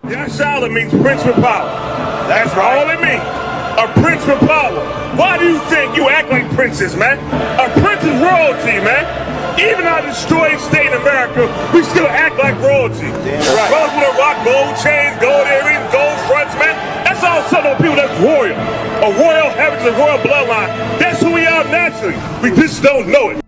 Yashala means prince with power. That's all it means. A prince with power. Why do you think you act like princes, man? A prince is royalty, man. Even our destroyed state in America, we still act like royalty. Right. Brothers with a rock, gold chains, gold earrings, gold fronts, man. That's all Southern people that's royal. A royal heritage, a royal bloodline. That's who we are naturally. We just don't know it.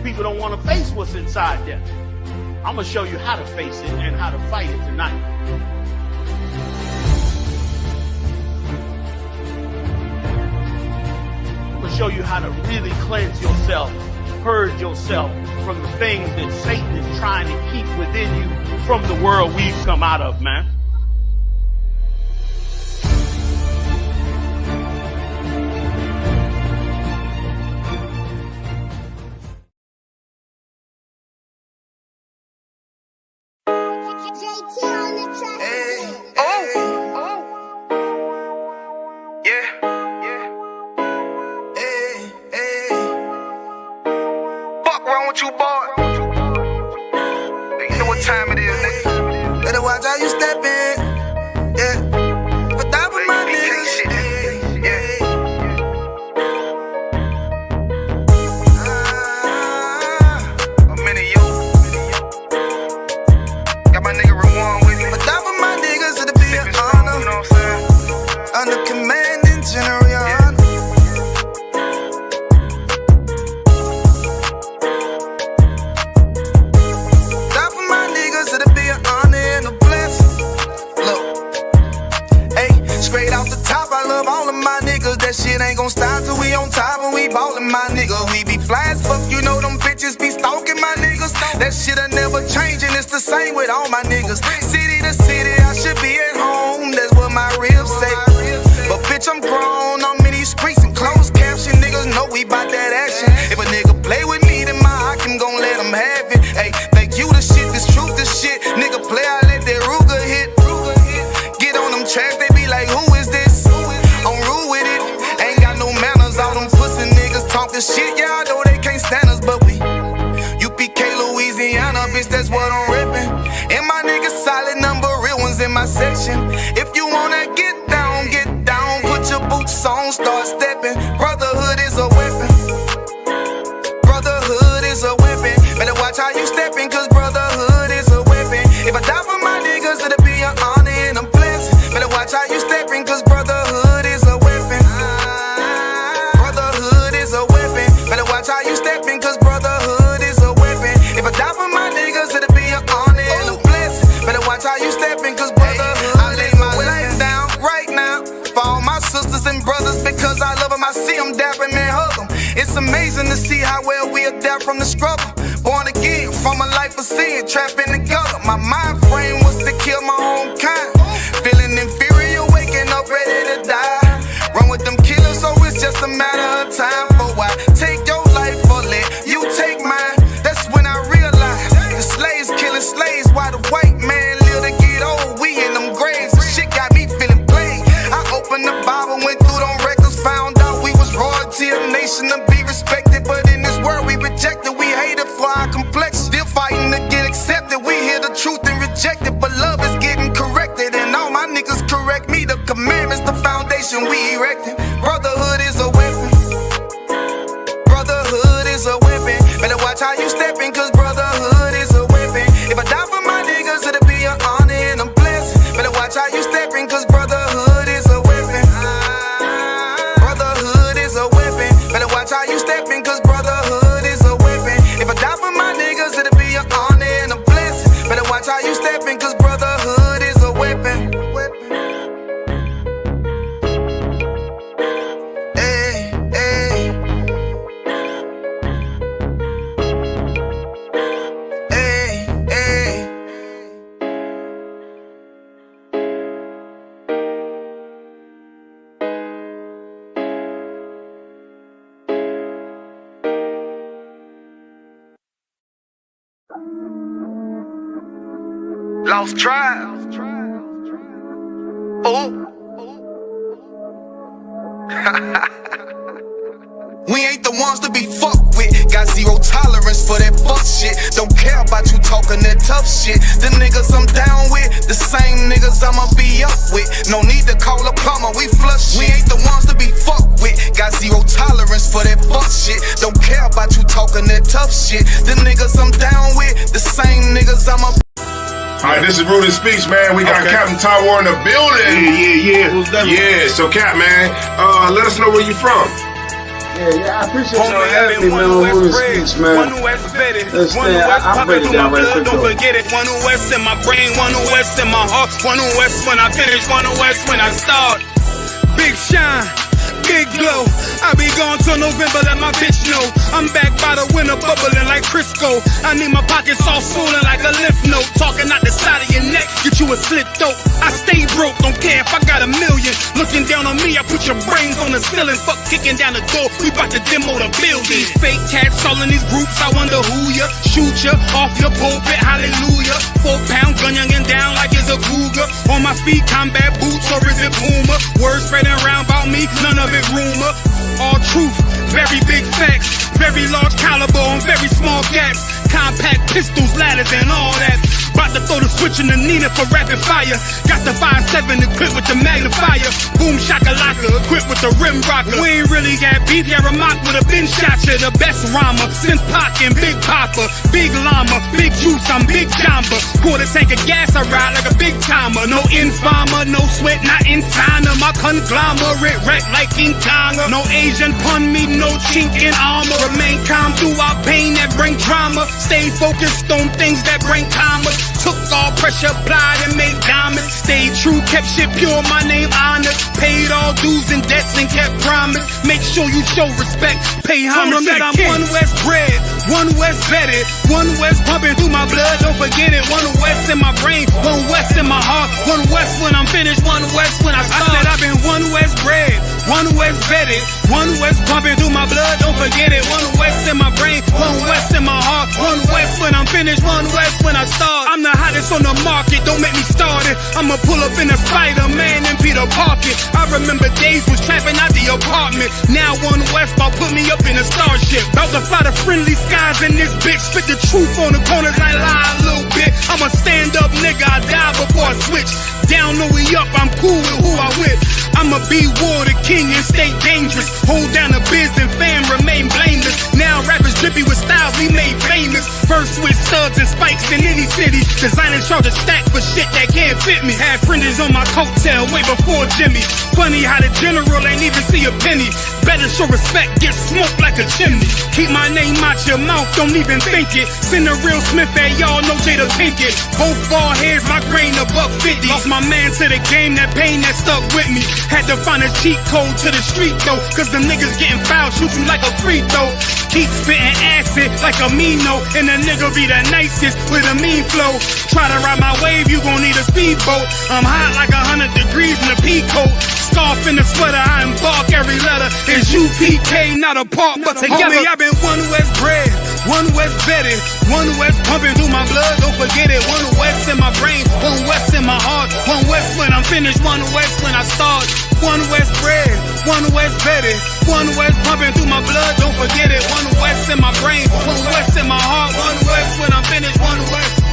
People don't want to face what's inside them. I'm going to show you how to face it and how to fight it tonight. I'm going to show you how to really cleanse yourself, purge yourself from the things that Satan is trying to keep within you from the world we've come out of, man. With you, boy. You know what time it is, nigga. Better watch how you step in. Yeah. But that was my nigga. Yeah. A minute, yo. Got my nigga Rewan with me. But that was my niggas, it'll be an honor. You know what I'm saying? Under commanding General, your honor. That shit ain't gon' stop till we on top and we ballin', my nigga. We be fly as fuck, you know them bitches be stalking my niggas. That shit'll never change and it's the same with all my niggas. City to city, I should be at home, that's what my ribs say. But bitch, I'm grown, I'm in these streets and closed caption. Niggas know we bout that action. If a nigga play with me, then my Hakim gon' let him have it. Hey, think you the shit, this truth the shit. Nigga play, I let that Ruger hit. Get on them tracks, they be like, who is this? I'm rude with it. All them pussy niggas talking shit, y'all know they can't stand us, but we UPK, Louisiana, bitch, that's what I'm rippin'. And my niggas solid number, real ones in my section. If you wanna get down, put your boots on, start steppin'. Brotherhood is a weapon. Brotherhood is a weapon. Better watch how you steppin', cause brotherhood is a weapon. If I die for my niggas, it'll be an honor and a blessing. Better watch how you steppin', cause brotherhood is a weapon. Watch how you steppin', cause brotherhood is a weapon. If I die for my niggas, it'll be an honor and a blessing. Better watch how you steppin', cause brotherhood I lay my life down right now for all my sisters and brothers, because I love them, I see them dapping and hug them. It's amazing to see how well we adapt from the struggle. Born again from a life of sin, trapping together. My mind frame was to kill my own kind. Feeling inferior, waking up ready to die. Run with them killers, so it's just a matter of time. For why take your life or let you take mine? That's when I realized the slaves killing slaves while the white man live to get old. We in them graves, the shit got me feeling played. I opened the Bible, went through them records, found out we was royalty, a nation to be respected. But in this world we rejected, we hated for our complexion. Still fighting to get accepted, we hear the truth and reject it. But love is getting corrected, and all my niggas correct me. The commandments, the foundation we erected. Brotherhood is a weapon. Brotherhood is a weapon. Better watch how you steppin', cause brotherhood is a weapon. If I die for my niggas, it'll be an honor and a blessing. Better watch how you steppin', cause brotherhood is a weapon. Brotherhood is a weapon. Better watch how you steppin', cause brotherhood is a weapon. If I die for my niggas, it'll be an honor and a blessing. Better watch how you steppin', cause brotherhood is a weapon. Lost tribe. Oh. We ain't the ones to be fucked with. Got zero tolerance for that fuck shit. Don't care about you talking that tough shit. The niggas I'm down with, the same niggas I'ma be up with. No need to call a plumber, we flush shit. We ain't the ones to be fucked with. Got zero tolerance for that fuck shit. Don't care about you talking that tough shit. The niggas I'm down with, the same niggas I'ma. Alright, this is Rudy Speech, man. We got Captain Tywar in the building. Yeah. So Cap, man, let us know where you from. Yeah, I appreciate y'all having me, man, on Rudy Speech, man. I break it down right quick, don't forget it. One who West in my brain, one who West in my heart, one who West when I finish, one who West when I start. Big shine, big glow. I be gone till November, let my bitch know. I'm back by the winter, bubbling like Crisco. I need my pockets all swollen like a lymph node. Talking out the side of your neck, get you a slit throat. I stay broke, don't care if I got $1 million. Looking down on me, I put your brains on the ceiling. Fuck kicking down the door, we bout to demo the building. Fake cats all in these groups, I wonder who ya. Shoot ya off your pulpit, hallelujah. 4-pound gun youngin' down like it's a cougar. On my feet, combat boots, or is it Puma? Words spreading around about me, none of it rumor. All truth, very big facts. Very large caliber on very small gaps. Compact pistols, ladders, and all that. About to throw the switch in the Nina for rapid fire. Got the 5.7 equipped with the magnifier. Boom shakalaka equipped with the rim rocker. We ain't really got beef, yeah, Ramak with a bin shot ya. The best rhymer since Pac and Big Papa. Big llama, big juice, I'm Big Jamba. Quarter tank of gas, I ride like a big timer. No informer, no sweat, not insigner. My conglomerate wreck like King Konga. No Asian pun me, no chink in armor. Remain calm through our pain that bring drama. Stay focused on things that bring commas. Took all pressure, applied and made diamonds. Stayed true, kept shit pure, my name honored. Paid all dues and debts and kept promise. Make sure you show respect, pay homage. That I'm one West bred, one West vetted, one West pumping through my blood, don't forget it. One West in my brain, one West in my heart, one West when I'm finished, one West when I start. I said I've been one West bred, one West vetted, one West pumping through my blood, don't forget it. One West in my brain, one West in my heart, one West when I'm finished, one West when I start. I'm the hottest on the market, don't make me start it. I'ma pull up in a Spider-Man and Peter Parker. I remember days was trapping out the apartment. Now one West about put me up in a starship. About to fly the friendly skies in this bitch. Spit the truth on the corners, I lie a little bit. I'm a stand-up nigga, I die before I switch. Down or we up, I'm cool with who I with. I'ma be war the king and stay dangerous. Hold down the biz and fam, remain blameless. Now rappers drippy with styles we made famous. First with studs and spikes in any city. Designing charge a stack for shit that can't fit me. Had fringes on my coattail way before Jimmy. Funny how the general ain't even see a penny. Better show respect, get smoked like a chimney. Keep my name out your mouth, don't even think it. Send a real Smith at y'all, no Jada Pinkett. Both ball heads, my grain above 50. Lost my man to the game, that pain that stuck with me. Had to find a cheat code to the street though, cause them niggas getting foul, shoot you like a free throw. Keep spitting acid like a Mino, and the nigga be the nicest with a mean flow. Try to ride my wave, you gon' need a speedboat. I'm hot like 100 degrees in a peacoat. Scarf in the sweater, I embark every letter. It's UPK, not a part, but together. Homie, I've been one West bred, one West vetted, one West pumping through my blood, don't forget it. One West in my brain, one West in my heart, one West when I'm finished, one West when I start. One West bred, one West vetted, one West pumping through my blood, don't forget it. One West in my brain, one West in my heart, one West when I'm finished, one West.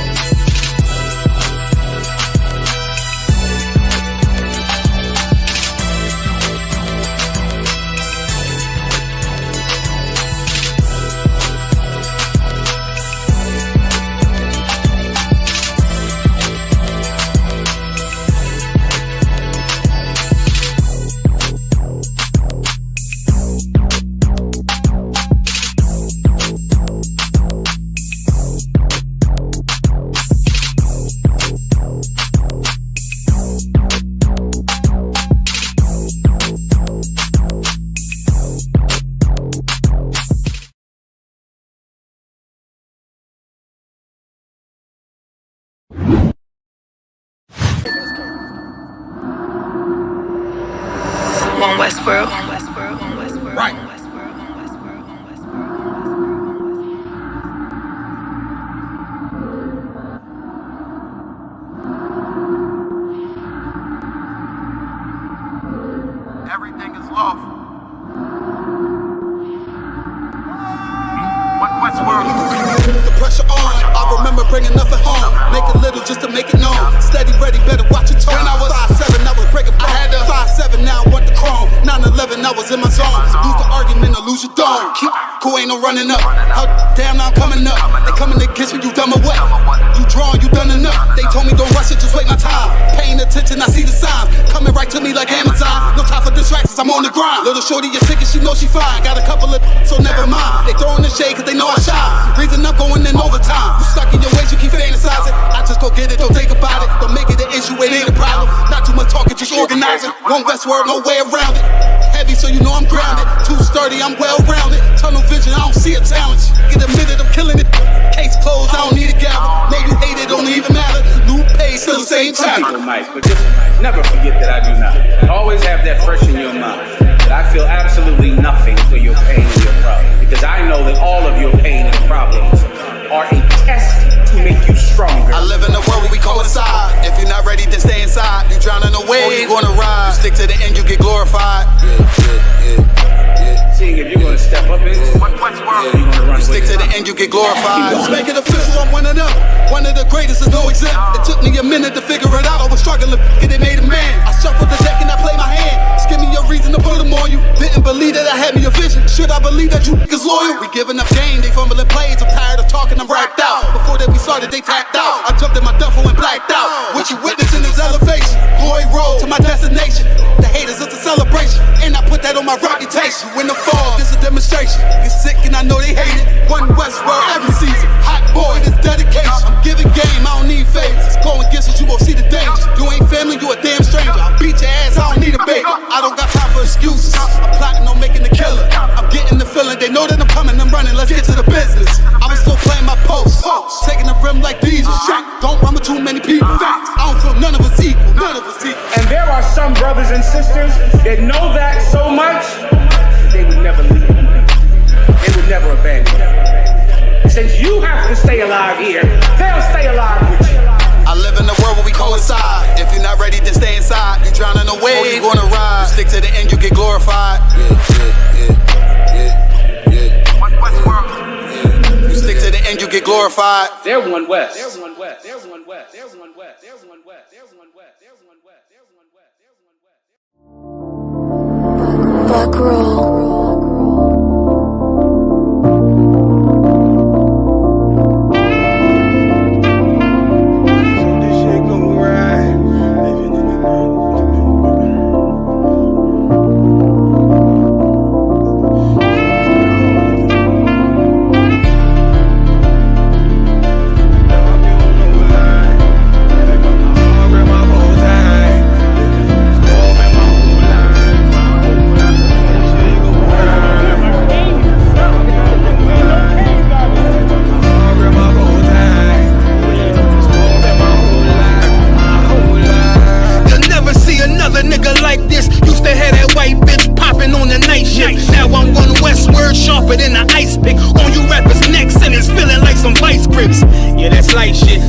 bring enough at home. Make a little just to make it known. Steady, ready, better watch your tone. When I was 5'7", I was breaking. I had a 5'7", now I want the chrome. 9/11, I was in my zone. Lose the argument or lose your dome. Keep cool, ain't no running up. Damn, now I'm coming up. They coming to kiss me, you dumb or what? You drawn, you done enough. They told me don't rush it, just wait my time. Paying attention, I see the signs. Coming right to me like Amazon. No time for distractions, I'm on the grind. Little shorty, your ticket, she knows she fine. Got a couple of so never mind. They throwing the shade cause they know I shine. Reason I'm going in overtime. You stuck in your ways, you keep fantasizing. I just go get it, don't think about it. Don't make it an issue, it ain't a problem. Not too much talking, just organizing. One Westward, no way around it. Heavy so you know I'm grounded. Too sturdy, I'm well rounded. Tunnel vision, I don't see a challenge. Get a minute, I'm killing it. Case closed, I don't need a gavel. Know you hate it, don't even matter. New page, still the same time. But just never forget that I do not. Always have that fresh in your mind. That I feel absolutely nothing for your pain and your problem. Because I know that all of your pain and problems are a test to make you stronger. I live in a world where we coincide. If you're not ready to stay inside, you drown in a wave, or you gonna ride. You stick to the end, you get glorified. Seeing if you're gonna step up in what's world, you're gonna run. You stick to the end, you get glorified. Let's make it official, I'm one of them. One of the greatest is no exempt. It took me a minute to figure it out. I was struggling, get it made a man. I shuffled the deck and I played my hand. Just give me a reason to put them on you. Didn't believe that I had me a vision. Should I believe that you niggas loyal? We giving up game, they fumbling plays. I'm tired of talking, I'm racked out. Before that we started, they tapped out. I jumped in my duffel and blacked out. What you witnessing is elevation. Glory road to my destination. The haters, it's a celebration. And I put that on my reputation. When the fall, this a demonstration. Get sick and I know they hate it. One Westworld every season. Hot boy, this dedication. I'm giving game, I don't need favors. Go against us, you gon' see the danger. You ain't family, you a damn stranger. I'll beat your ass, I don't need a baby. I don't got time for excuses. I'm plotting on making the killer. I'm getting the feeling, they know that I'm coming, I'm running. Let's get to the business. I'm still playing my post. Taking the rim like diesel. Don't run with too many people. I don't feel none of us equal. None of us equal. And there are some brothers and sisters that know that so much, they would never leave. They would never abandon you. Since you have to stay alive here, they'll stay alive with you. I live in a world where we coincide. If you're not ready to stay inside, you drown in a wave, or you gonna ride. You stick to the end, you get glorified. You stick to the end, you get glorified. They're one West. They're one West. They're one West. They're one West. They're one West. They're one West. They're one West. They're one West. They're one West. Buck roll.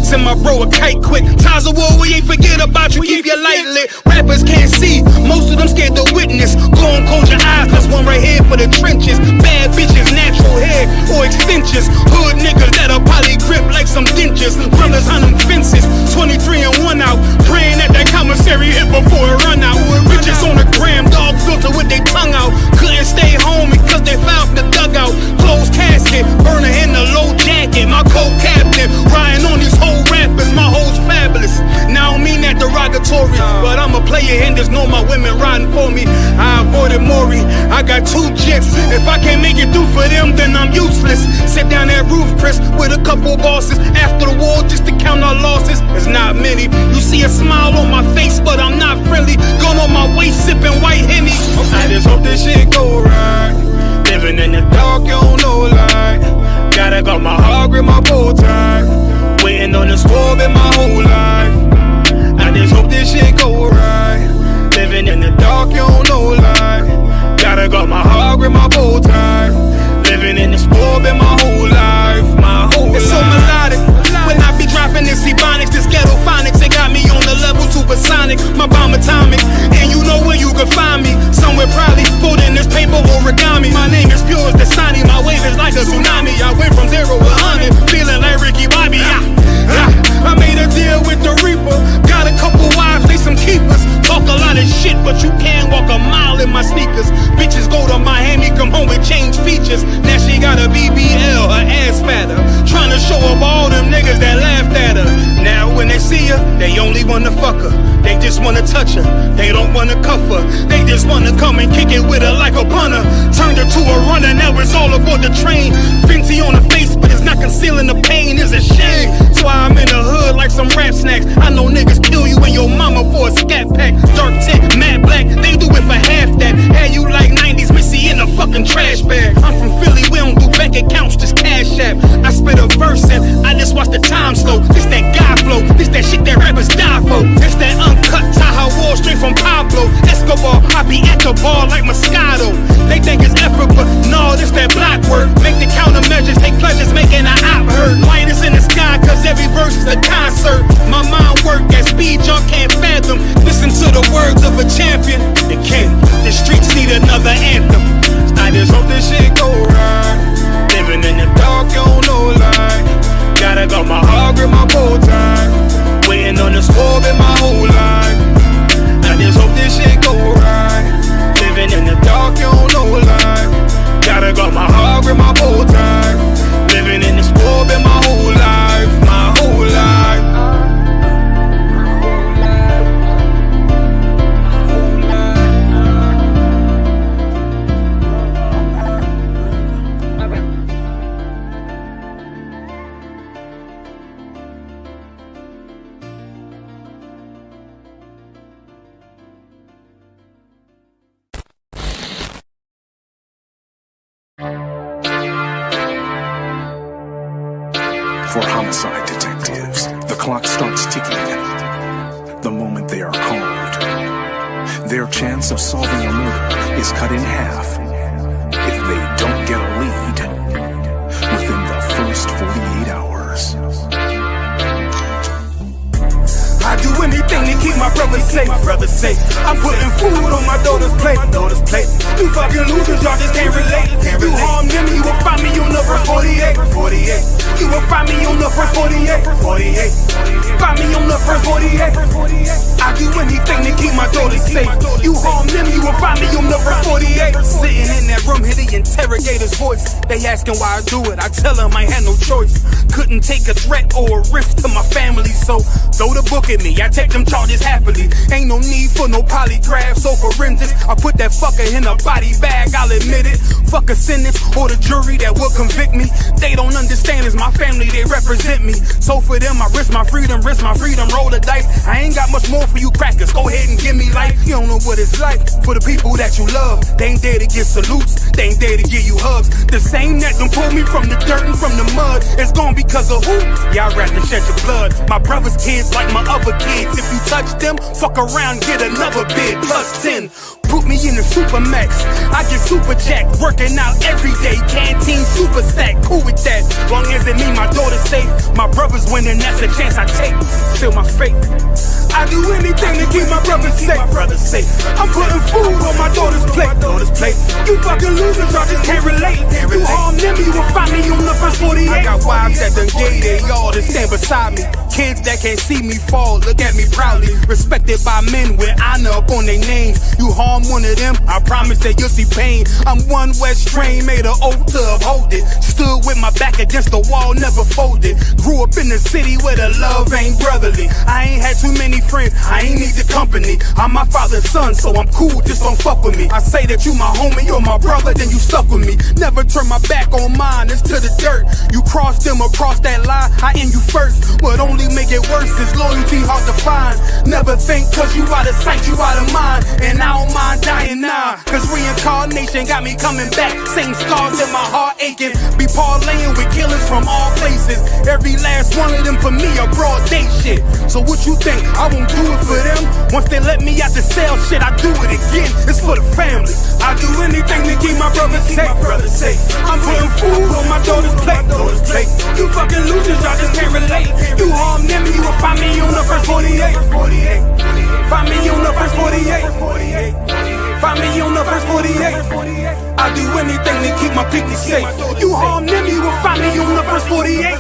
Send my bro a kite quick. Times of war, we ain't forget about you. Keep your light lit. Rappers can't see. Most of them scared to witness. Go and close your eyes. There's one right here for the trenches. Bad bitches, natural hair or extensions. Hood niggas that'll probably grip like some dentures. Brothers on them fences. 23 and 1 out. Praying that that commissary hit before it run out. Bitches on the gram, dog filter with their tongue out. Couldn't stay home because they found the dugout. Closed casket, burner in the low jacket. My co-captain riding on these whole rappers. My hoes fabulous. Now I don't mean that derogatory, but I'm a player and there's no my women riding for me. I avoided Maury. I got 2 jets. If I can't make it through for them, then I'm useless. Sit down that roof, Chris, with a couple bosses. After the war, just to count our losses. It's not many. You see a smile on my face, but I'm not friendly. Gun on my waist, sipping white Henny. I just hope this shit go right. Living in the dark, you don't know light. Gotta got my heart grip, my bow tie. Waiting on the squab in my whole life. I just hope this shit go right. Living in the dark, you don't know light. Gotta got my heart grip, my bow tie. Living in the squab in my whole life. My whole life. It's so melodic. When I be dropping this ebonics, this ghetto phonics, it got me on the level supersonic. My bomb atomic, and you know where you can find me. Somewhere probably folding this paper origami. My name is pure as the Dasani, my wave is like a tsunami. I went from 0 to 100, feeling like Ricky Bobby. her. They just wanna touch her. They don't wanna cuff her. They just wanna come and kick it with her like a punter. Turned her to a runner, now it's all aboard the train. Fenty on her face, but it's not concealing the pain. It's a shame. That's why I'm in the hood like some rap snacks. I know niggas kill you and your mama for a scat pack. Dark tint, matte black, they do it for half that. Had you like 90s Missy in a fucking trash bag. I'm from Philly, we don't do bank accounts, just cash app. I spit a verse and I just watch the time slow. This that guy flow, this that shit that rappers die for. This that uncut Taha Wall straight from Pablo Escobar. I be at the bar like Moscato. They think it's effort, but no, this that block work. Make the countermeasures, take pleasures, making an op hurt. Light is in the sky, cause every verse is a concert. My mind work at speed y'all can't fathom. Listen to the words of a champion. It can't. The streets need another anthem. I just hope this shit go right. Living in the dark, you don't know light. Gotta got my heart with my bow tie. Waiting on the score in my whole life. I just hope this shit go right. Living in the dark, you don't know light. Gotta got my heart with my bow tie. Living in the score in my whole life. My whole life. For homicide detectives, the clock starts ticking the moment they are called. Their chance of solving a murder is cut in half if they don't get a lead within the first 48 hours. I do anything to keep my brother safe. I'm putting food on my daughter's plate. You fucking losers, y'all just can't relate. You harm them, you will find me on the first 48. You will find me on the first 48. Find me on the first 48. I do anything to keep my daughter safe. You harm them, you will find me on the first 48. Sitting in that room, hear the interrogator's voice. They asking why I do it. I tell them I had no choice. Couldn't take a threat or a risk to my family, so throw the book at me. I take them charges happily. Ain't no need for no polygraph, so forensics. I put that fucker in a body bag, I'll admit it. Fuck a sentence or the jury that will convict me. They don't understand, it's my family, they represent me. So for them, I risk my freedom, roll the dice. I ain't got much more for you crackers, go ahead and give me life. You don't know what it's like for the people that you love. They ain't there to give salutes, they ain't there to give you hugs. The same that done pulled me from the dirt and from the mud. It's gone because of who? Y'all rather shed your blood. My brother's kids like my other kids. If you touch them, fuck around, get another bid, plus 10. Put me in the Supermax, I get super jacked, working out every day, canteen super stack, cool with that. Long as it mean my daughter's safe, my brother's winning, that's a chance I take. Still my fate. I do anything to keep my brother safe. I'm putting food on my daughter's plate. You fucking losers, y'all just can't relate. You harm them, you will find me on the first 48. I got wives that done gay they y'all to stand beside me. Kids that can't see me fall, look at me proudly. Respected by men with honor up on their names. You harm one of them, I promise that you'll see pain. I'm one West strain, made an oath to uphold it. Stood with my back against the wall, never folded. Grew up in the city where the love ain't brotherly. I ain't had too many friends, I ain't need the company. I'm my father's son, so I'm cool, just don't fuck with me. I say that you my homie, you're my brother, then you stuck with me. Never turn my back on mine, it's to the dirt. You cross them across that line, I end you first. What only make it worse is loyalty hard to find. Never think cause you out of sight, you out of mind. And I don't mind dying now, cause reincarnation got me coming back. Same scars in my heart aching. Be parlaying with killers from all places. Every last one of them for me a broad day shit. So what you think, I won't do it for them? Once they let me out the cell, shit, I do it again. It's for the family. I do anything to keep my brother safe. I'm putting food on my daughter's plate. You fucking losers, y'all just can't relate. You harm them, you will find me on the first 48. Find me on the first 48. Find me on the first 48. I do anything to keep my people safe. You harm them, you will find me on the first 48.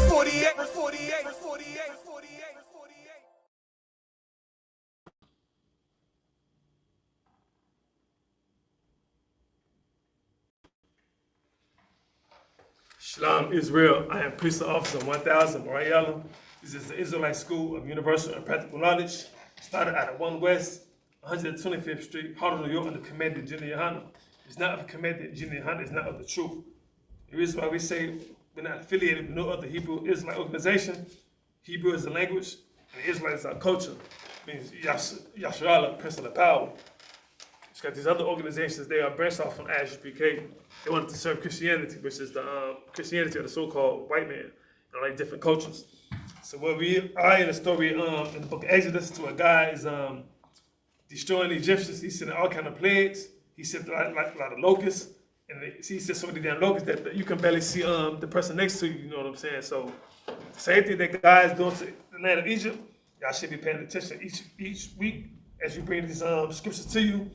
Shalom Israel, I am Police Officer 1000 Mariella. This is the Israelite School of Universal and Practical Knowledge. Started out of 1 West, 125th Street, Harlem, New York, under Commander Junior Yohana. It's not of Commander Junior Yohana, it's not of the truth. The reason why we say we're not affiliated with no other Hebrew Israelite organization. Hebrew is the language, and Israelite is our culture. It means Yasharallah, Prince of the Power. It's got these other organizations, they are branched off from Isupk. They wanted to serve Christianity, which is the Christianity of the so-called white man, like different cultures. So where we are in the story in the book of Exodus, to a guy is destroying the Egyptians. He sent all kind of plagues. He sent a lot of locusts. And he said so many damn locusts that you can barely see the person next to you, you know what I'm saying? So the same thing that God is doing to the land of Egypt, y'all should be paying attention each week as you bring these scriptures to you.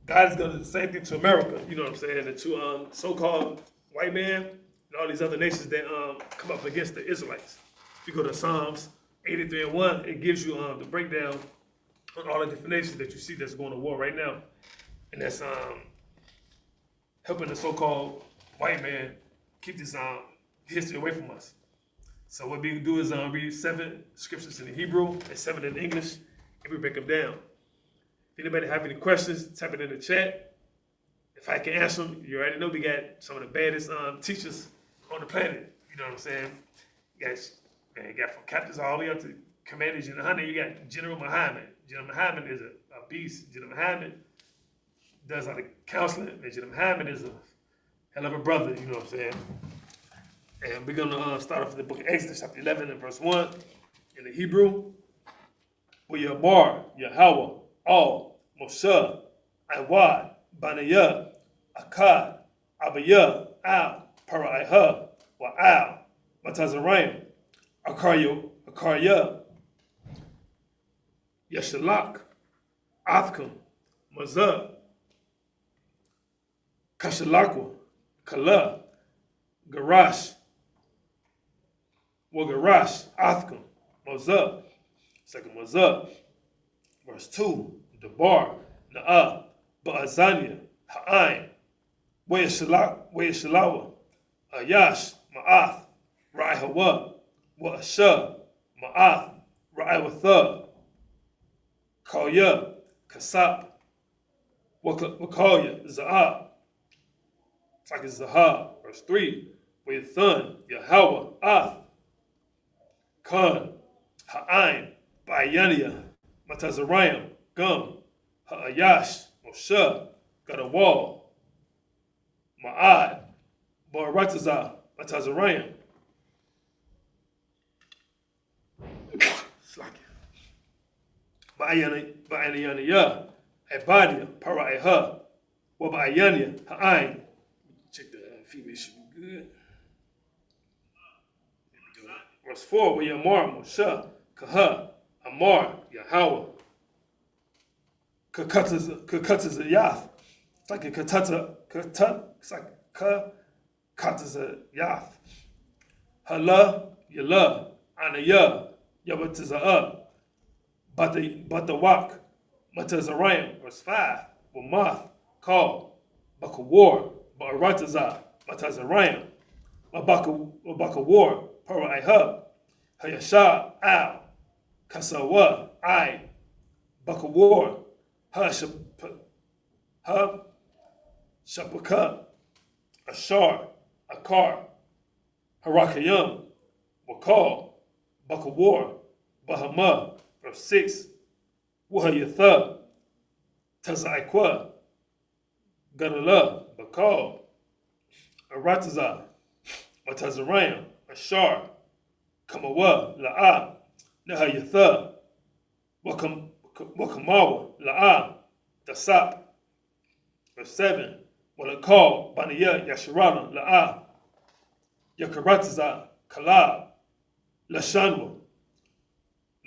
God is going to do the same thing to America, you know what I'm saying? And to so-called white man and all these other nations that come up against the Israelites. If you go to Psalms 83:1, it gives you the breakdown on all the different nations that you see that's going to war right now. And that's helping the so-called white man keep this history away from us. So what we do is read 7 scriptures in the Hebrew and 7 in English, and we break them down. If anybody have any questions, type it in the chat. If I can answer them, you already know we got some of the baddest teachers on the planet. You know what I'm saying? You got from captains all the way up to commanders in the hunter. You got General Muhammad. General Muhammad is a beast. General Muhammad does all the counseling. And General Muhammad is a hell of a brother. You know what I'm saying? And we're gonna start off with the book of Exodus, chapter 11 and verse 1 in the Hebrew. Where your bar, Yahweh, all, Moshe, Iwad, Banayah, Akkad, Abayah, Al, Paraiha, Wa'al, Matazarayim, Akarya, Yeshalak, Athkam, Mazah, Kashalakwa, Kala, Garash, Wagarash, Athkam, Mazah, second Mazah, verse 2, Debar, Na'ah, Ba'azania, Ha'ain, Wayashalawa, Ayash, Ma'ath, Ra'ihawa, Wa'asha, Ma'ath, Ra'iwatha, Kalya, Kasap, Wakalya, Za'ah, it's like it's Zahah, verse 3, Wayathan, Yahweh, Ath, Khan, Ha'ain, Ba'ayaniya, Matazarayim, Gum, Ha'ayash, Moshe, Gadawal, Ma'ad, Ba'aratazah, Matazarayim. Ba'ayaniya, Abadiya, Paraiha, Waba'ayaniya, Ha'ain. Check the female should be good. Verse 4, where Yamar, Moshe, Kaha, Amar, Yahweh, Kakatazayath. It's like a it's like Kakatazayath. Hala, Yala, Anaya, Yabatiza'ah, Batawak, Matazarayim, verse 5, Wamath, Kal, Bakawar, Ba'aratazah, Matazarayim, Bakawar, Paraiha, Hayasha, Al, Kasawa, I, Bakawar, Shapaka, Ashar, Akar, Harakayam, Wakal, Bakawar, Bahama, verse 6, Wahayatha, Tazaikwa, Gadala, Bakal, Arataza, Matazarayim, Ashar, Kamawa, La'ah, Nahayatha, Wakamawa, La'ah, Dasap, verse 7, Walakal, Baniyah, Yasharana, La'ah, Yakarataza, Kalab, Lashanwa,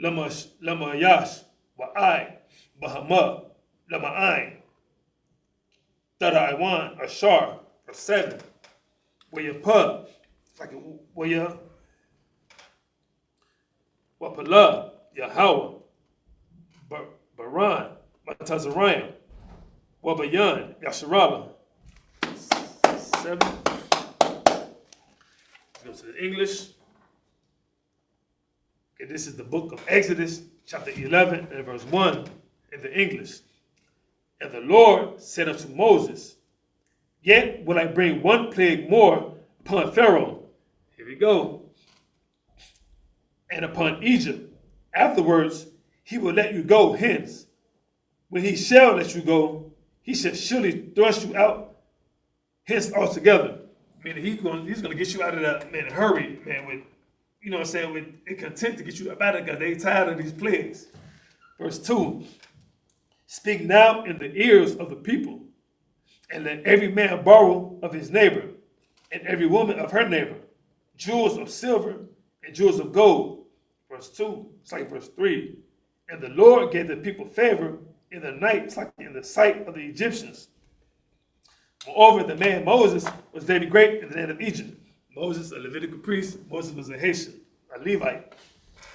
Lamayash, Wa'ai, Bahama, Lama'ain, Dadaiwan, Ashar, verse 7, Wayapa, like Waya, Wapala, Yahweh, Baran, Matazarayim, Wabayan, Yasharala. 7. Go to the English. Okay, this is the book of Exodus, chapter 11 and verse 1 in the English. And the Lord said unto Moses, yet will I bring one plague more upon Pharaoh. Here we go. And upon Egypt. Afterwards, he will let you go hence. When he shall let you go, he shall surely thrust you out hence altogether. Meaning he's gonna get you out of that, man, in a hurry, man, with, you know what I'm saying, with intent to get you up out of it because they tired of these plagues. Verse 2. Speak now in the ears of the people, and let every man borrow of his neighbor, and every woman of her neighbor, jewels of silver and jewels of gold. Verse 2, it's like verse 3. And the Lord gave the people favor in the night, it's like in the sight of the Egyptians. Moreover, the man Moses was very great in the land of Egypt. Moses, a Levitical priest. Moses was a Haitian, a Levite.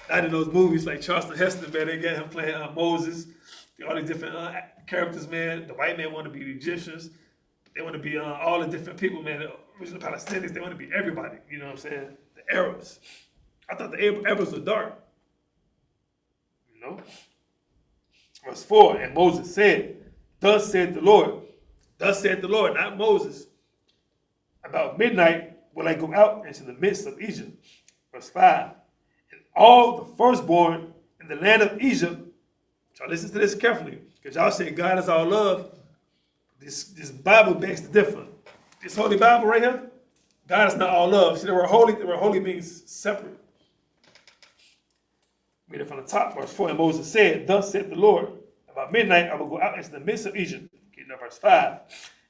Not in those movies like Charleston Heston, man, they got him playing Moses. All these different characters, man. The white man want to be the Egyptians. They want to be all the different people, man. The original Palestinians, they want to be everybody. You know what I'm saying? The Arabs. I thought the Arabs were dark. You know? Verse 4, and Moses said, thus said the Lord. Thus said the Lord, not Moses. About midnight will I go out into the midst of Egypt. Verse 5, and all the firstborn in the land of Egypt. So listen to this carefully, because y'all say God is all love. This Bible begs to differ. This Holy Bible right here, God is not all love. See, the word holy means separate. Read it from the top, verse 4. And Moses said, thus said the Lord, about midnight I will go out into the midst of Egypt. Okay, now verse 5.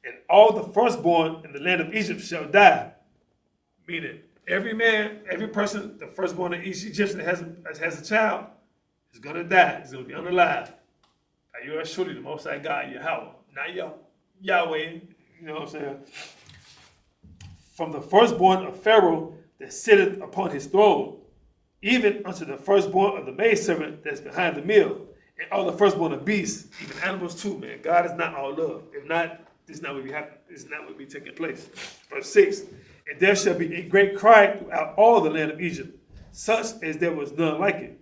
And all the firstborn in the land of Egypt shall die. Meaning, every man, every person, the firstborn of each Egyptian that has a child, is going to die. He's going to be unalive. Now, you are surely the Most High God, Yahweh, not Yahweh. You know what I'm saying? From the firstborn of Pharaoh that sitteth upon his throne, even unto the firstborn of the maidservant that's behind the mill, and all the firstborn of beasts, even animals too, man. God is not all love. If not, this is not what be happening. This is not what be taking place. Verse 6, and there shall be a great cry throughout all the land of Egypt, such as there was none like it,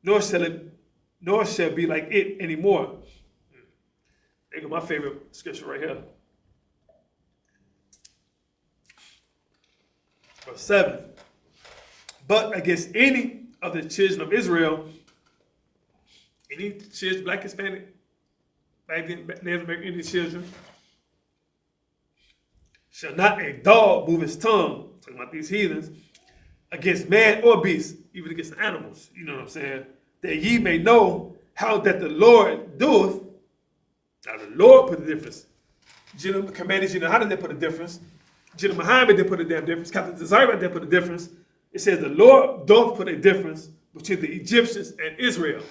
nor shall be like it anymore. There go my favorite scripture right here. Verse 7. But against any of the children of Israel, any children, black, Hispanic, Native American Indian children, shall not a dog move his tongue, talking about these heathens, against man or beast, even against animals, you know what I'm saying, that ye may know how that the Lord doeth. Now the Lord put the difference. General commanders, you know, how did they put a difference? General Muhammad did put a damn difference. Captain Desire did put a difference. It says the Lord doth put a difference between the Egyptians and Israel.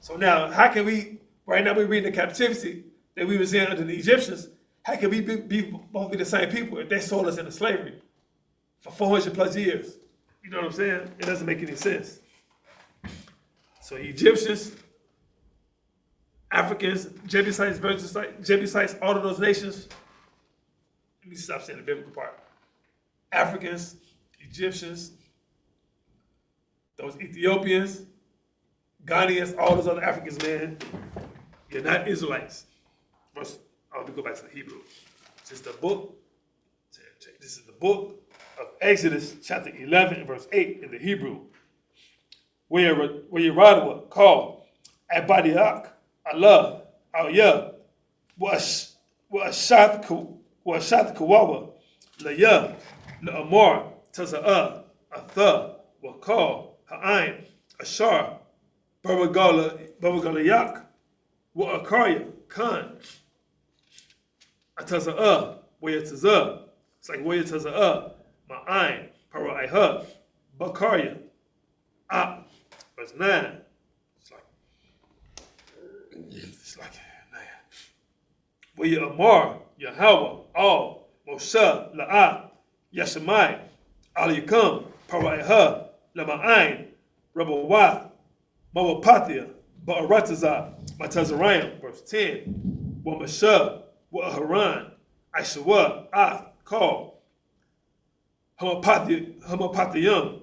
So now, how can we, right now we're reading the captivity that we was in under the Egyptians, how can we both be the same people if they sold us into slavery for 400 plus years? You know what I'm saying? It doesn't make any sense. So Egyptians, Africans, Jebusites, Jebusites, all of those nations, let me stop saying the biblical part. Africans, Egyptians, those Ethiopians, Ghanaians, all those other Africans, man, you're not Israelites. First, I'll go back to the Hebrew. This is the book of Exodus, chapter 11, and verse 8 in the Hebrew, where Yeradua called Abadiak, Allah, Al-Yah, Wa'ashat Kawawa, La'yah, La'amar, Taza'ah, Atha, Waqal, Ha'ain, Ashar, Babagalayak, Wa'akarya, Khan, Ataza'ah, Wayatazah, it's like Wayataza'ah, Ma'ain, Para'aiha, Bakarya, verse 9. It's like 9. Wayamar, Yahweh, Al, Moshe, La'ah, Yashamai, Al-Yakam, Paraiha, Lama'ain, Rabawath, Mawapathia, Ba'aratazah, Matazarayim, verse 10. Wamasha, Wa'aharan, Aishawa, Ath, Kal, Hamapathiyam,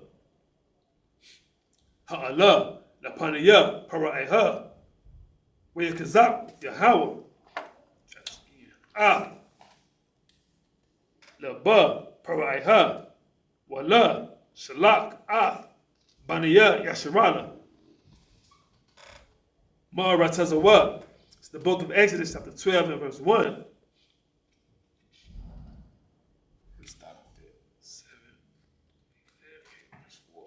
Ha'Allah, Lapaniya, Para'eha, Wayakazak, Yahweh, Ah, Laba, Para'eha, Wala, Shalak, Ah, Baniya, Yasharala, Ma'aratazawa. It's the book of Exodus, chapter 12 and verse 1. Let's start off there. 7, 8, verse 4.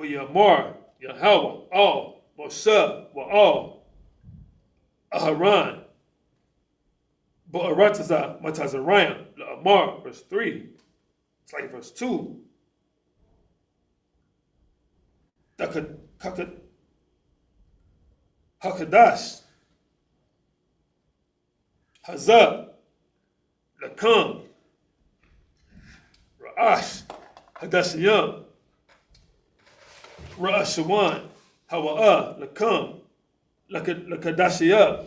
Yamar, Yahweh, all, Moshe, all, Aharon, Ba'arataza, Matazariah, La'amar, verse 3. It's like verse 2. Hakadash, Hazab, Lakam, Ra'ash, Hadashiyam, Ra'ashawan, Hawa'ah, Lakam, Lakadashiyah,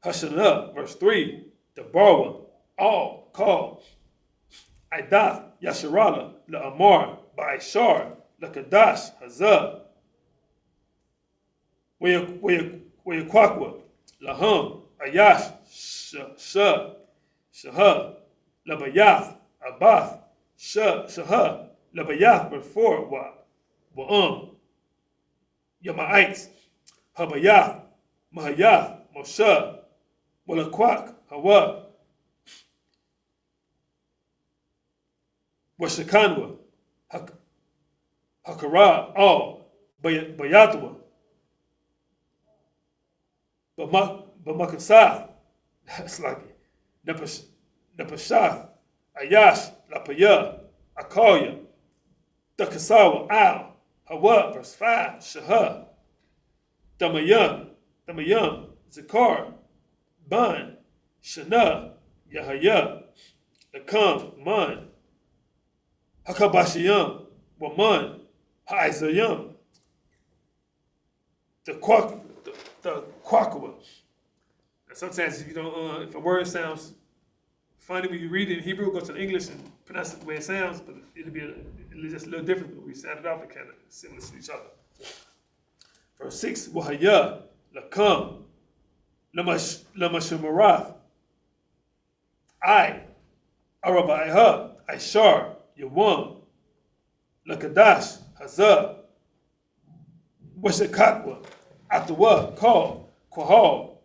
Hashanah, verse 3, Debarwa, all, call, Idath, Yasharala, La'amar, Ba'ishar, Lakadash, Hazab, Wayakwakwa, Laham, Ayash, Shah, Labayath, Abath, Shah, Labayath, verse 4, Wa'am, Yama'ite, Habayath, Mahayath, Moshe, Walakwak, Hawa, Washakanwa, Hakara, all, Bayatwa, Bamakasah, that's like it. Napashath, Ayash, Lapaya, Akalya, Dakasawa, Al, Hawa, verse 5, Shah, Damayam, Zakar, Ban, Shana, Yahaya, Lakam, Man, Hakabashiyam, Waman, Ha'izayam, the Kwakawa. Sometimes if you don't, if a word sounds funny when you read it in Hebrew, go to the English and pronounce it the way it sounds, but it'll just a little different. But we sound it off and kind of similar to each other. Verse 6, Wahaya, Lakam, Lamashimarath, I, Arabaiha, Aishar, Yawam, Lakadash, Hazah, Washakatwa, Atawa, Kal, Quahal,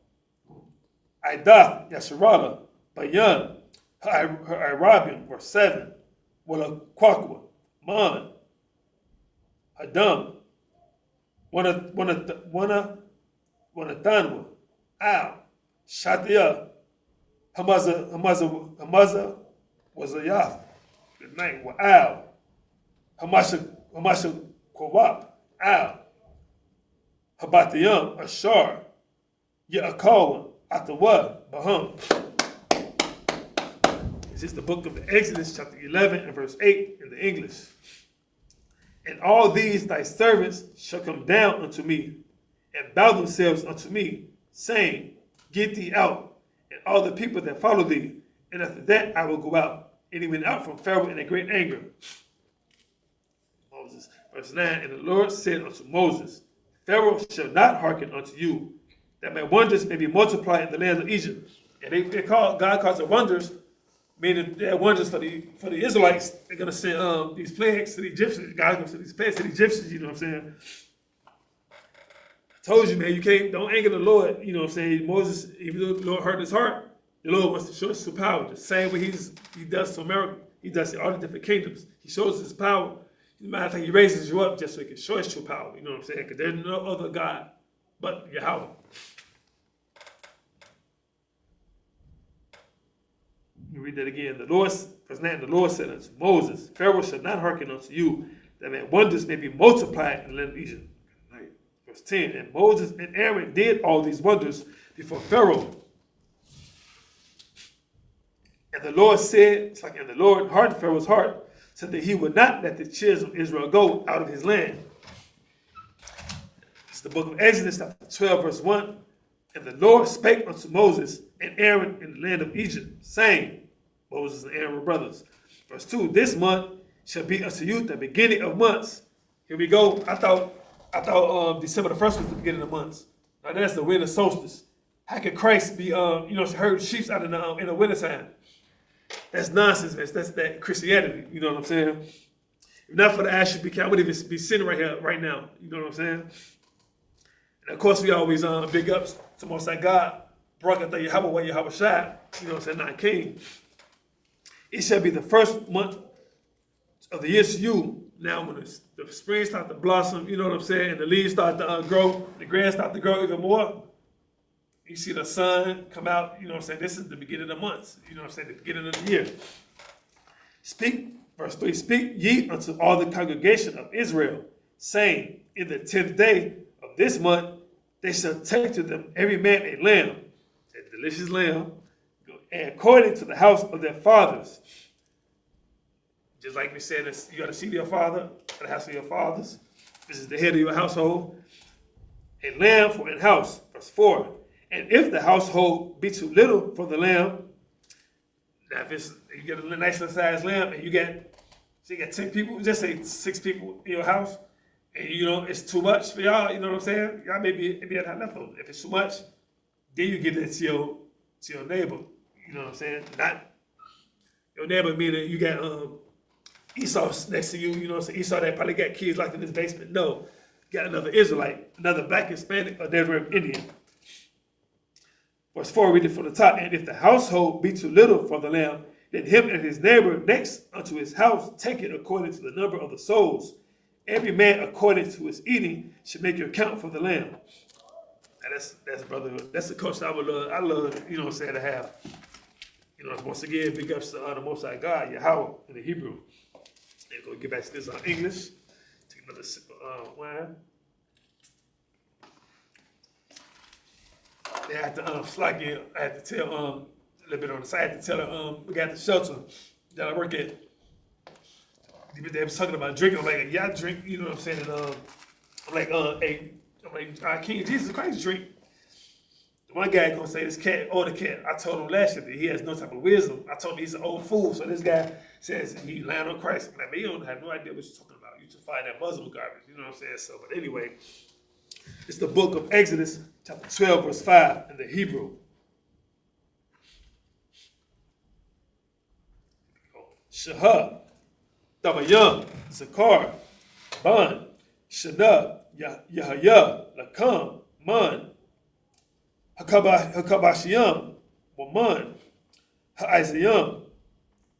Idath, Yasharala, Bayan, her Arabian, verse 7, Wala Kwakwa, Man, Hadam, Wanatanwa, Al, Shatia, Hamaza was a Yaf, good name, wa Al, Hamasha Kwawap, Al, Habatiyam, Ashar, Ya'akawa, Atawa, Baham. This is the book of the Exodus, chapter 11 and verse 8 in the English. And all these thy servants shall come down unto me, and bow themselves unto me, saying, Get thee out, and all the people that follow thee, and after that I will go out. And he went out from Pharaoh in a great anger. Moses, verse 9, and the Lord said unto Moses, Pharaoh shall not hearken unto you, that my wonders may be multiplied in the land of Egypt. And God calls it wonders, meaning they're wonders for the Israelites. They're going to send these plagues to the Egyptians. God's going to send these plagues to the Egyptians, you know what I'm saying? I told you, man, don't anger the Lord, you know what I'm saying? Moses, even though the Lord hurt his heart, the Lord wants to show us his power. The same way he does to America. He does to all the different kingdoms. He shows his power. As a matter of fact, he raises you up just so he can show his true power, you know what I'm saying? Because there's no other God but Yahweh. Let me read that again. Verse 9, the Lord said unto Moses, Pharaoh shall not hearken unto you, that my wonders may be multiplied in the land of Egypt. Verse 10, and Moses and Aaron did all these wonders before Pharaoh. And the Lord said, and the Lord hardened Pharaoh's heart, so that he would not let the children of Israel go out of his land. It's the book of Exodus, chapter 12, verse 1. And the Lord spake unto Moses and Aaron in the land of Egypt, saying, Moses and Aaron were brothers. Verse 2, this month shall be unto you the beginning of months. Here we go. I thought December the 1st was the beginning of the months. Now that's the winter solstice. How could Christ be herding sheep out in the winter time? That's nonsense, man. That's that Christianity. You know what I'm saying? If not for the Isupk, I wouldn't even be sitting right here right now. You know what I'm saying? And of course, we always big ups to Most High God. Barakatah Yahweh Yahweh Shai. You know what I'm saying? Not King. It shall be the first month of the year to you. Now, when the spring start to blossom, you know what I'm saying, and the leaves start to grow, the grass start to grow even more. You see the sun come out, you know what I'm saying? This is the beginning of the months, you know what I'm saying? The beginning of the year. Speak, verse 3, speak ye unto all the congregation of Israel, saying, in the 10th day of this month, they shall take to them every man a lamb, a delicious lamb, and according to the house of their fathers. Just like we said, you got to see your father, the house of your fathers. This is the head of your household. A lamb for an house, verse 4. And if the household be too little for the lamb, now if you get a nice little sized lamb and you got 10 people, just say 6 people in your house, and it's too much for y'all, you know what I'm saying? Y'all maybe have leftovers. If it's too much, then you give that to your neighbor, you know what I'm saying? Not your neighbor, meaning you got Esau next to you, you know what I'm saying? Esau that probably got kids locked in his basement. No, you got another Israelite, another black Hispanic, or Native Indian. Verse 4, read it from the top. And if the household be too little for the lamb, then him and his neighbor next unto his house take it according to the number of the souls. Every man according to his eating should make your account for the lamb. And that's brotherhood. That's the culture I love, you know what I'm saying, to have. You know, once again, big ups to the Most High God, Yahweh, in the Hebrew. And go get back to this English. Take another sip of wine. They had to I had to tell a little bit on the side. I had to tell her we got the shelter that I work at. They was talking about drinking. I'm like, yeah, I drink. You know what I'm saying? And I'm like, King Jesus Christ drink. The one guy gonna say this cat, the cat. I told him last year that he has no type of wisdom. I told him he's an old fool. So this guy says he land on Christ. I'm like, man, you don't have no idea what you're talking about. You just find that Muslim garbage. You know what I'm saying? So, but anyway, it's the book of Exodus, chapter 12, verse 5 in the Hebrew. Shahah, Damayam, Zakar, Ban, Shana, Yahaya, Lakam, Man, Hakabashiyam, Waman, Ha'izayam,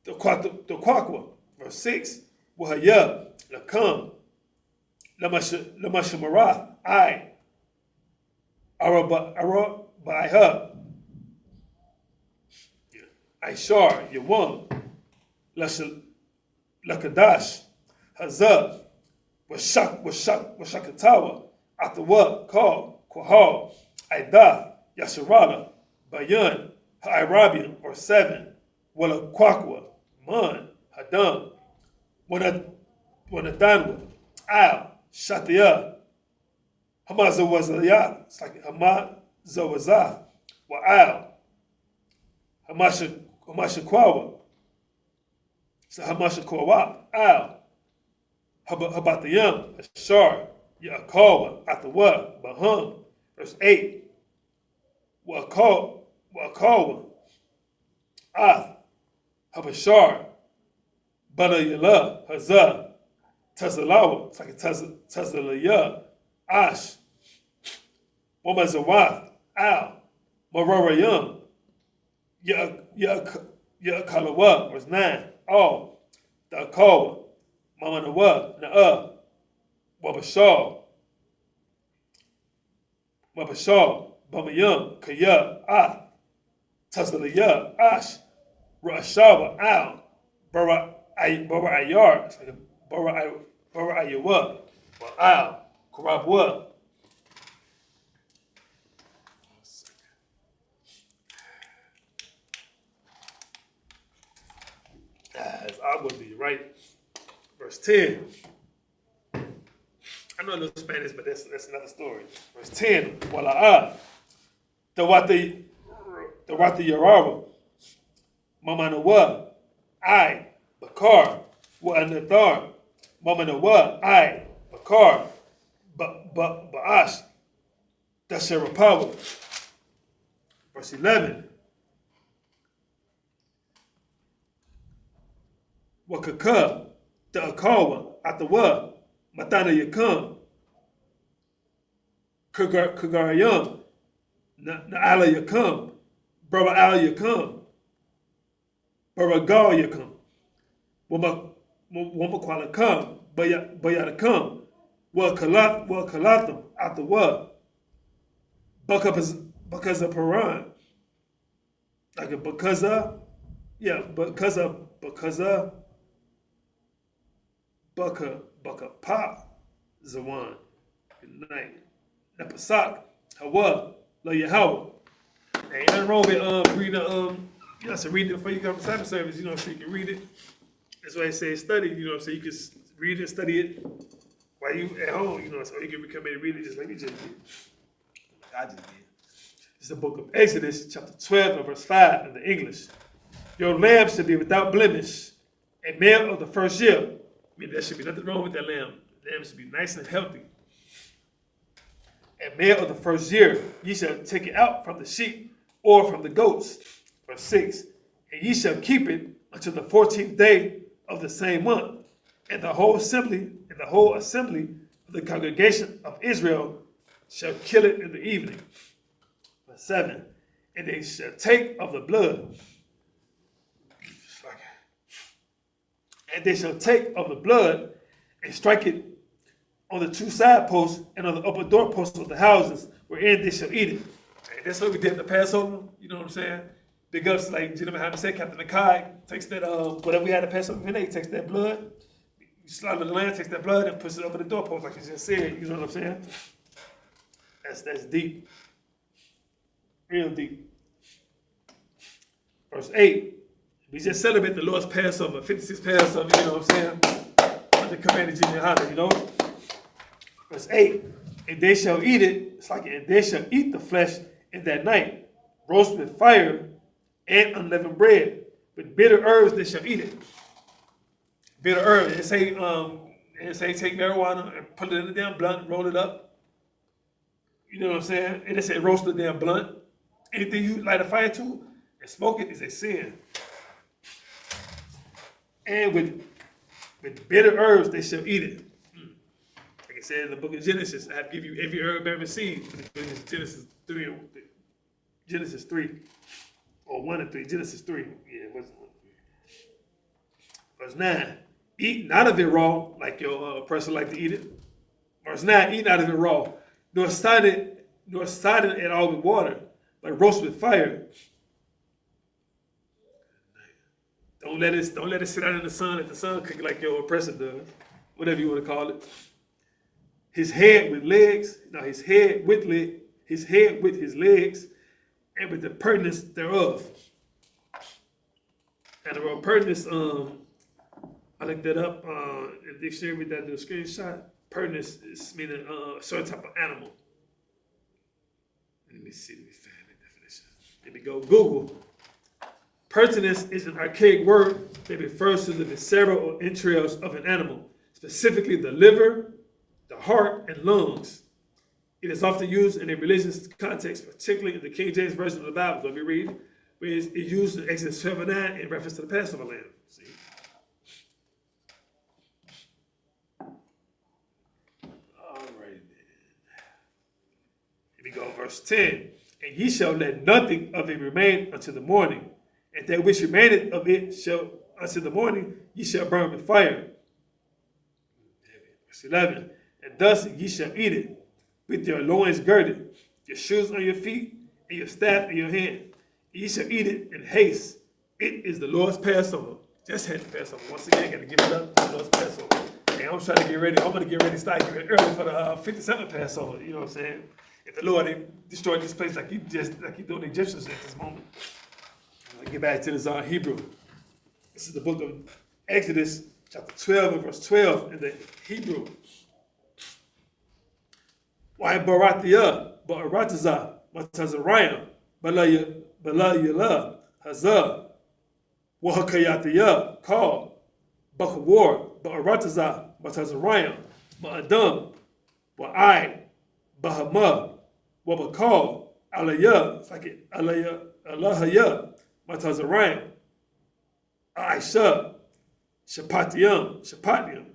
the Kwakwa, verse 6, Wahaya, Lakam, Lamashimarath, I, Arabaiha, Aishar, Yawam, Lakadash, Hazah, Washakatawa, Atawa, Kal, Kwahal, Aidath, Yasharala, Bayan, Ha'irabian, or 7, Wala Kwakwa, Man, Hadam, Wanadanwa, Al, Shatia, Hamazawazayah, it's like Hamazawazah, Wa'al, Hamashakwawa, so Hamashakwawa, Al, Habatayam, Ashar, Yaakawa, Atawa, Baham, verse 8, Wa'akawa, Ath, Habashar, Banayala, Hazah, Tazalawa, it's like a Tazalaya, Ash, Wamazawath, Al, Mararayam, Yaakalawa, verse 9, All, Dakawa, Mamanawa, Na'a, Wabashar, Bamayam, Kaya, Ath, Tazalaya, Ash, Ra'ashawa, Al, Bara Ayar, it's like a Bara Ayawa, Al, Karabwa. I'm going to be right. Verse 10. I know a little Spanish, but that's another story. Verse 10. Wala'a. Dawati Yarawa. Mamanawa. I. Bakar. Wa'anathar. Mamanawa. I. Bakar, Ba'ash, Dasher power. Verse 11. Wakaka, the Akawa, Atawa, Matana Yakam, Kagarayam, Na'ala Yakam, Brava Al Yakam, Baragal Yakam, Wamakwala Kam, Bayada Kam, Kalatham, Atawa, Bakaza Paran, like a Bakaza, Baka Pa, Zawan, good night. Napasak, Hawa, La Yahweh. Ain't nothing wrong with reading read it before you come to Sabbath service, so you can read it. That's why I say study, so you can read it, study it while you at home, so you can come in and read it just like you just did. I just did. It's the book of Exodus, chapter 12, and verse 5 in the English. Your lamb should be without blemish, a male of the first year. There should be nothing wrong with that lamb. The lamb should be nice and healthy. A male of the first year, ye shall take it out from the sheep or from the goats. Verse 6. And ye shall keep it until the 14th day of the same month. And the whole assembly of the congregation of Israel shall kill it in the evening. Verse 7. And they shall take of the blood. And they shall take of the blood and strike it on the two side posts and on the upper door posts of the houses wherein they shall eat it. And that's what we did at the Passover. You know what I'm saying? Big ups like gentleman had said, Captain Akai takes that whatever we had at Passover, he takes that blood, you slaughter the lamb, takes that blood and puts it over the doorpost like he just said. You know what I'm saying? That's deep, real deep. Verse 8. We just celebrate the Lord's Passover, 56th Passover, you know what I'm saying? Under commanded Junior Hana, Verse 8, and they shall eat it, it's like, and they shall eat the flesh in that night, roast with fire and unleavened bread. With bitter herbs they shall eat it. Bitter herbs, it say take marijuana and put it in the damn blunt, roll it up. You know what I'm saying? And it say roast the damn blunt. Anything you light a fire to and smoke it is a sin. And with bitter herbs they shall eat it. Like I said in the book of Genesis, I have to give you every herb ever seen. Genesis 3, or 1 and 3. Genesis 3. Yeah, it wasn't 1 and 3. Verse 9, eat not of it raw, like your oppressor like to eat it. Verse 9, eat not of it raw, nor side it at all with water, but roast with fire. Don't let it sit out in the sun, let the sun cook like your oppressor does, whatever you want to call it. His head with legs, his head with his legs, and with the pertness thereof. And the word pertness, I looked that up in the dictionary with that little screenshot. Pertness is meaning a certain type of animal. Let me find the definition. Let me go Google. Pertinence is an archaic word that refers to the viscera or entrails of an animal, specifically the liver, the heart, and lungs. It is often used in a religious context, particularly in the King James Version of the Bible. Let me read, where it's used in Exodus 12:9 in reference to the Passover lamb. See? All right, then. Here we go, verse 10. And ye shall let nothing of it remain until the morning. And that which remaineth of it shall, until the morning, ye shall burn with fire. Verse 11, and thus ye shall eat it, with your loins girded, your shoes on your feet, and your staff in your hand. Ye shall eat it in haste. It is the Lord's Passover. Just had the Passover. Once again, got to give it up for the Lord's Passover. And I'm trying to get ready. I'm going to get ready to start getting early for the 57th Passover. You know what I'm saying? If the Lord didn't destroy this place like he doing the Egyptians at this moment. I'll get back to this Hebrew. This is the book of Exodus, chapter 12 and verse 12 in the Hebrew. Why Baratiyah, Baratazah, Matazariah, Balayala, Hazah, Wahakayatiyah, called Bakawar, Baratazah, Matazariah, Ma'adam, Wa'ai, Bahama, Wabakal, Alaya, it's like it, Alaya, Alahaya, Matazarayim, Aisha, Shapatium,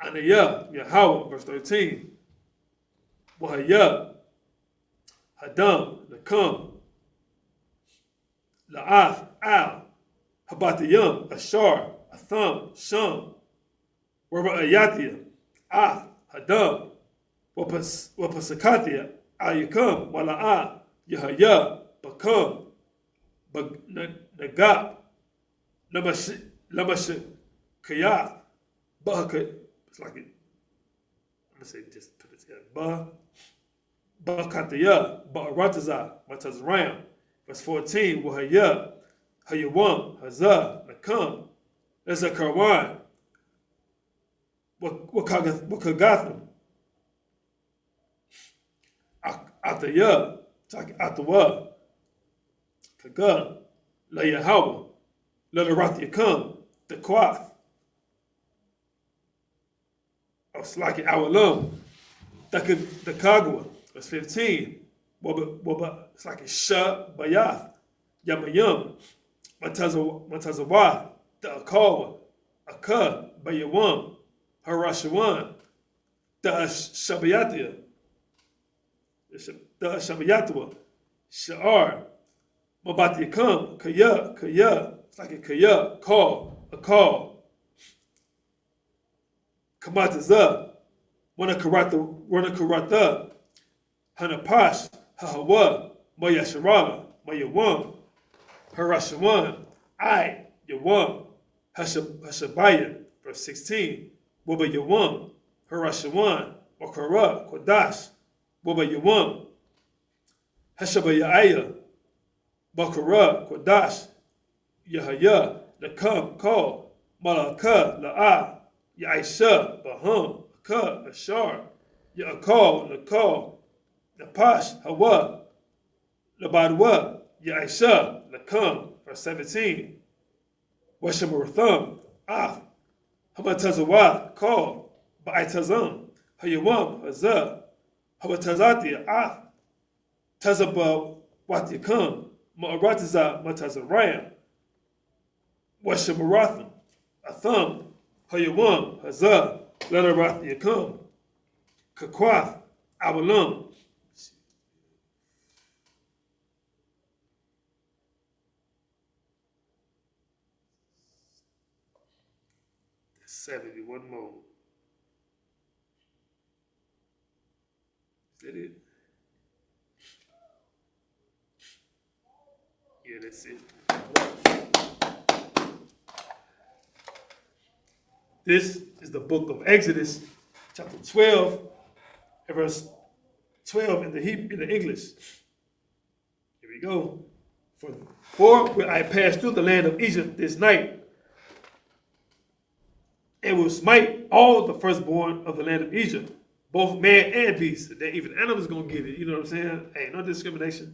Anaya, Yahweh, verse 13, Wahaya, Hadam, Nakam, La'af, Al, Habatiyam, Ashar, Atham, Sham, Raba'ayatia, Af, Hadam, Wapasakatia, Ayakam, Wala'a, Yahaya, Bakam, Nagap, Lamash, Kayath, Bahaka, it's like it, I'm going to say just put it together, Bakataya, Ba'arataza, Matazram, verse 14, Wahaya, Hayawam, Hazah, Nakam, Ezakarwan, Wakagatham, Ataya, Atawa, Kaga, La Yahweh, La Rathyakam, the Kwath, Slaki Awalam, the Kagwa, verse 15, it's like a Sha Bayath, Yamayam, Matazawah, the Akawa, Aka, Bayawam, Harashawan, the Shabayatia, the Shabayatwa, Sha'ar, Mabatiyakam, Kaya, it's like a Kaya, call, a call, Kamataza, Wanakarata, Hanapash, Hahawa, Mayasharama, Mayawam, Harashawan, I, Yawam, Hashabaya, verse 16, Waba Yawam, Harashawan, Wakara, Kodash, Waba Yawam, Hashabayaya, Bakara, Kodash, Yahaya, Nakam, Call, Malaka, La'a, Yaisha, Baham, Ka, Ashar, Yaakal, Nakal, Napash, Hawa, Labadwa, Yaisha, Nakam, verse 17, Washamuratham, Af, Hamatazawat, Call, Ba'itazam, Hayawam, Hazah, Hamatazati, Af, Tazaba, Watyakam, Ma'arataza, Matazarayam, Washamuratham, Atham, Hayawam, Hazah, Letarath Yakam, Kakwath, Awalam. 71 more. Is that it? Yeah, that's it. This is the book of Exodus, chapter 12, and verse 12 in the English. Here we go. For when I passed through the land of Egypt this night, and will smite all the firstborn of the land of Egypt, both man and beast. That even animals gonna get it. You know what I'm saying? Ain't no discrimination,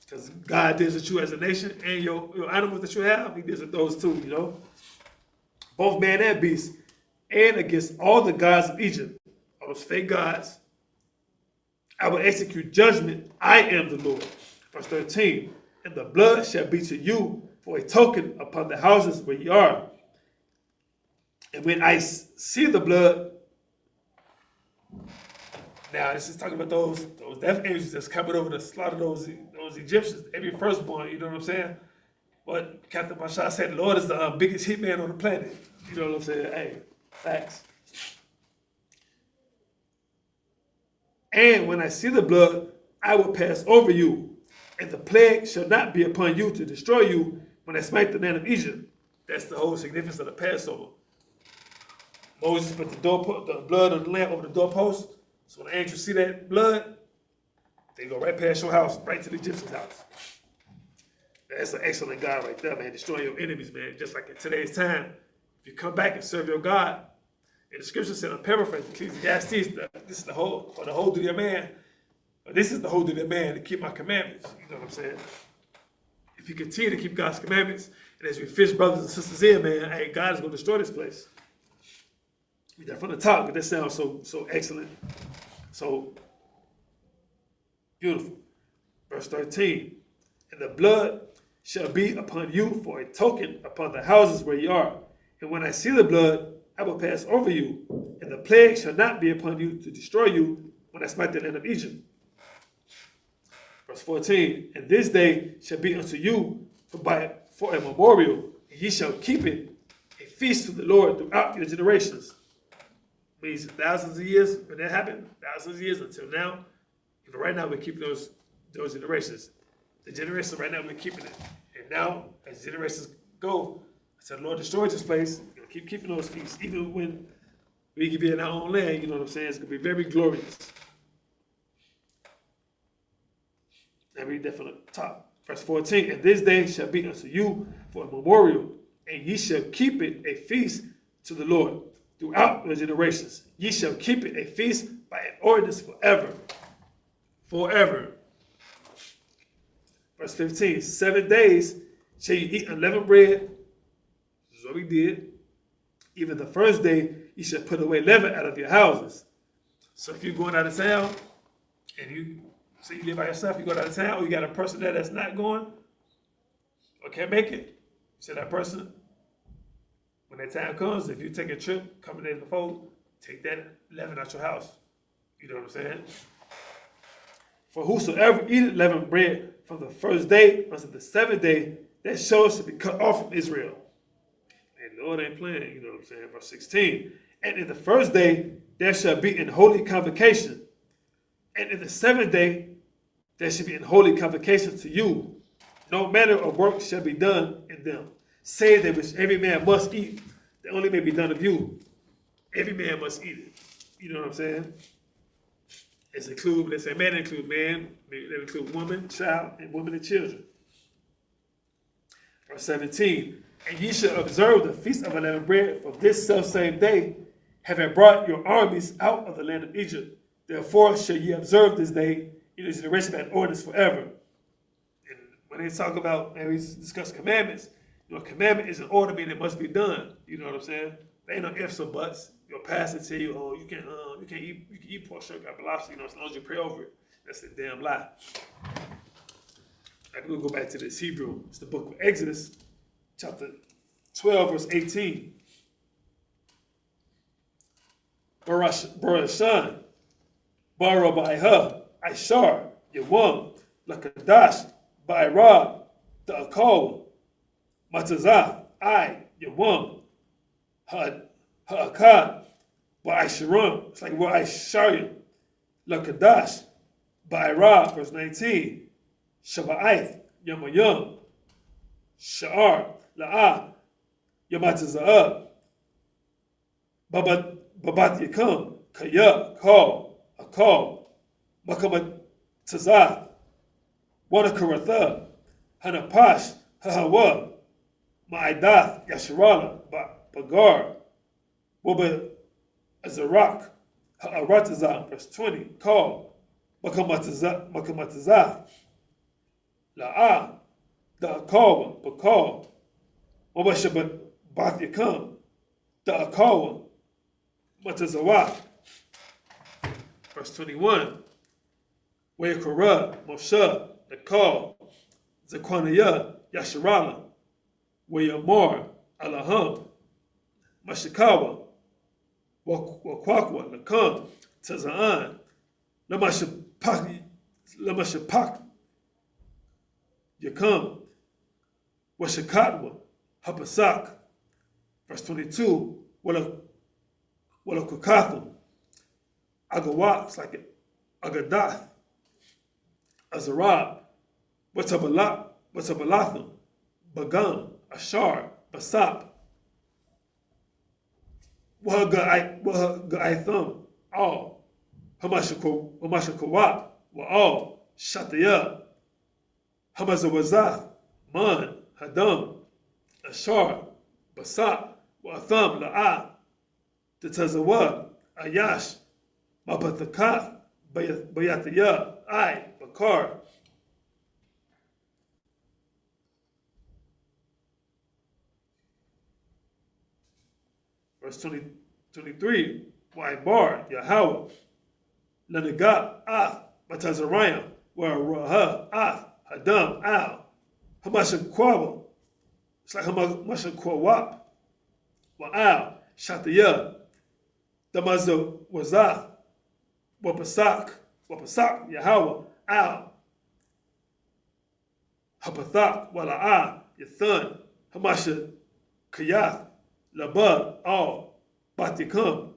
because God deals with you as a nation, and your animals that you have, He deals with those too. You know, both man and beast, and against all the gods of Egypt, all those fake gods, I will execute judgment. I am the Lord. Verse 13. And the blood shall be to you for a token upon the houses where ye are. And when I see the blood, now this is talking about those death angels that's coming over to slaughter those Egyptians, every firstborn, you know what I'm saying? But Captain Mashah said the Lord is the biggest hitman on the planet. You know what I'm saying? Hey, facts. And when I see the blood, I will pass over you, and the plague shall not be upon you to destroy you when I smite the land of Egypt. That's the whole significance of the Passover. Moses put the blood of the lamb over the doorpost. So when the angels see that blood, they go right past your house, right to the Egyptian's house. That's an excellent God right there, man. Destroying your enemies, man. Just like in today's time, if you come back and serve your God, and the scripture said, I'm paraphrasing, Ecclesiastes, this is the whole duty of man. This is the whole duty of man, to keep my commandments. You know what I'm saying? If you continue to keep God's commandments, and as we fish brothers and sisters in, man, hey, God is going to destroy this place. Read that from the top, but that sounds so excellent. So beautiful. Verse 13. And the blood shall be upon you for a token upon the houses where you are. And when I see the blood, I will pass over you, and the plague shall not be upon you to destroy you when I smite the land of Egypt. Verse 14. And this day shall be unto you for a memorial, and ye shall keep it a feast to the Lord throughout your generations. Means thousands of years when that happened, thousands of years until now. Right now we're keeping those generations. The generations right now we're keeping it. And now, as generations go, until the Lord destroys this place, we're going to keep keeping those feasts. Even when we can be in our own land, you know what I'm saying? It's going to be very glorious. Now read that from the top. Verse 14. And this day shall be unto you for a memorial, and ye shall keep it a feast to the Lord throughout the generations. Ye shall keep it a feast by an ordinance forever. Forever. Verse 15. 7 days shall you eat unleavened bread. This is what we did. Even the first day you shall put away leaven out of your houses. So if you're going out of town and you say you live by yourself, you go out of town, or you got a person there that's not going or can't make it, so that person, when that time comes, if you take a trip, a couple days before, take that leaven out your house. You know what I'm saying? For whosoever eateth leavened bread from the first day unto the 7th day, that soul shall be cut off from Israel. And the Lord ain't playing, you know what I'm saying? Verse 16. And in the first day there shall be an holy convocation. And in the 7th day there shall be an holy convocation to you. No manner of work shall be done in them. Say that which every man must eat, that only may be done of you. Every man must eat it. You know what I'm saying? It's include, they say man include man, they include woman, child, and women and children. Verse 17. And ye shall observe the feast of unleavened bread for this selfsame day, having brought your armies out of the land of Egypt. Therefore shall ye observe this day in your generation by an ordinance forever. And when they talk about, and we discuss commandments, you know, commandment is an order, meaning it must be done. You know what I'm saying? There ain't no ifs or buts. Your pastor tell you, oh, you can eat pork, sugar, lobster, you know, as long as you pray over it. That's a damn lie. I'm gonna go back to this Hebrew. It's the book of Exodus, chapter 12, verse 18. Barashan, Barabaiha, Ishar, Yawam, Lakadash, Bairab, Da'akal, Matazath, Yawam, Ha'akad, Ba'isharam, it's like Ba'isharim, Lakadash, Bairab, verse 19, Shaba'ith, Yamayam, Sha'ar, La'ah, Yamataza'ah, Babat Yakam, Kaya, Kal, Akal, Makamatazah, Wanakaratha, Hanapash, Hahawa, Ma'idath, Yasharala, Bagar, Waba Azarak, Ha'aratazah, verse 20, Kal, Makamatazah, La'ah, Da'akawa, Bakal, Wabashabat Bath Yakam, Da'akawa, Matazawah. Verse 21. Wayakara, Moshe, Nakal, Zakwanaya, Yasharala, Wayamar, Alaham, Mashikawa, Wakwakwa, Nakam, Tazaan, Lamashapak, Yakam, Washakatwa, Hapasak. Verse 22. Walakukatham, Agawat, it's like Agadath, Azarab, Watabalatham, Bagam, Ashar, Basap, Wahagaitham, all, Hamashakawat, Wa'al, Shataya, Hamazawazath, Man, Hadam, Ashar, Basap, Wa'atham, La'ah, the Tazawah, Ayash, Mapathakath, Bayataya, Bakar. Verse 23, Waibar, Yahweh, Lenagat, Ath, Matazarayim, Waraha, Ath, Hadam, Al, Hamashakwaba, it's like Hamashakwawap, Wa'al, Shataya, Damazo Wazath, Wapasak, Yahweh, Al, Hapathak, Wala'ah, Yathan, Hamasha Kayath, Labad, Al, Batikam,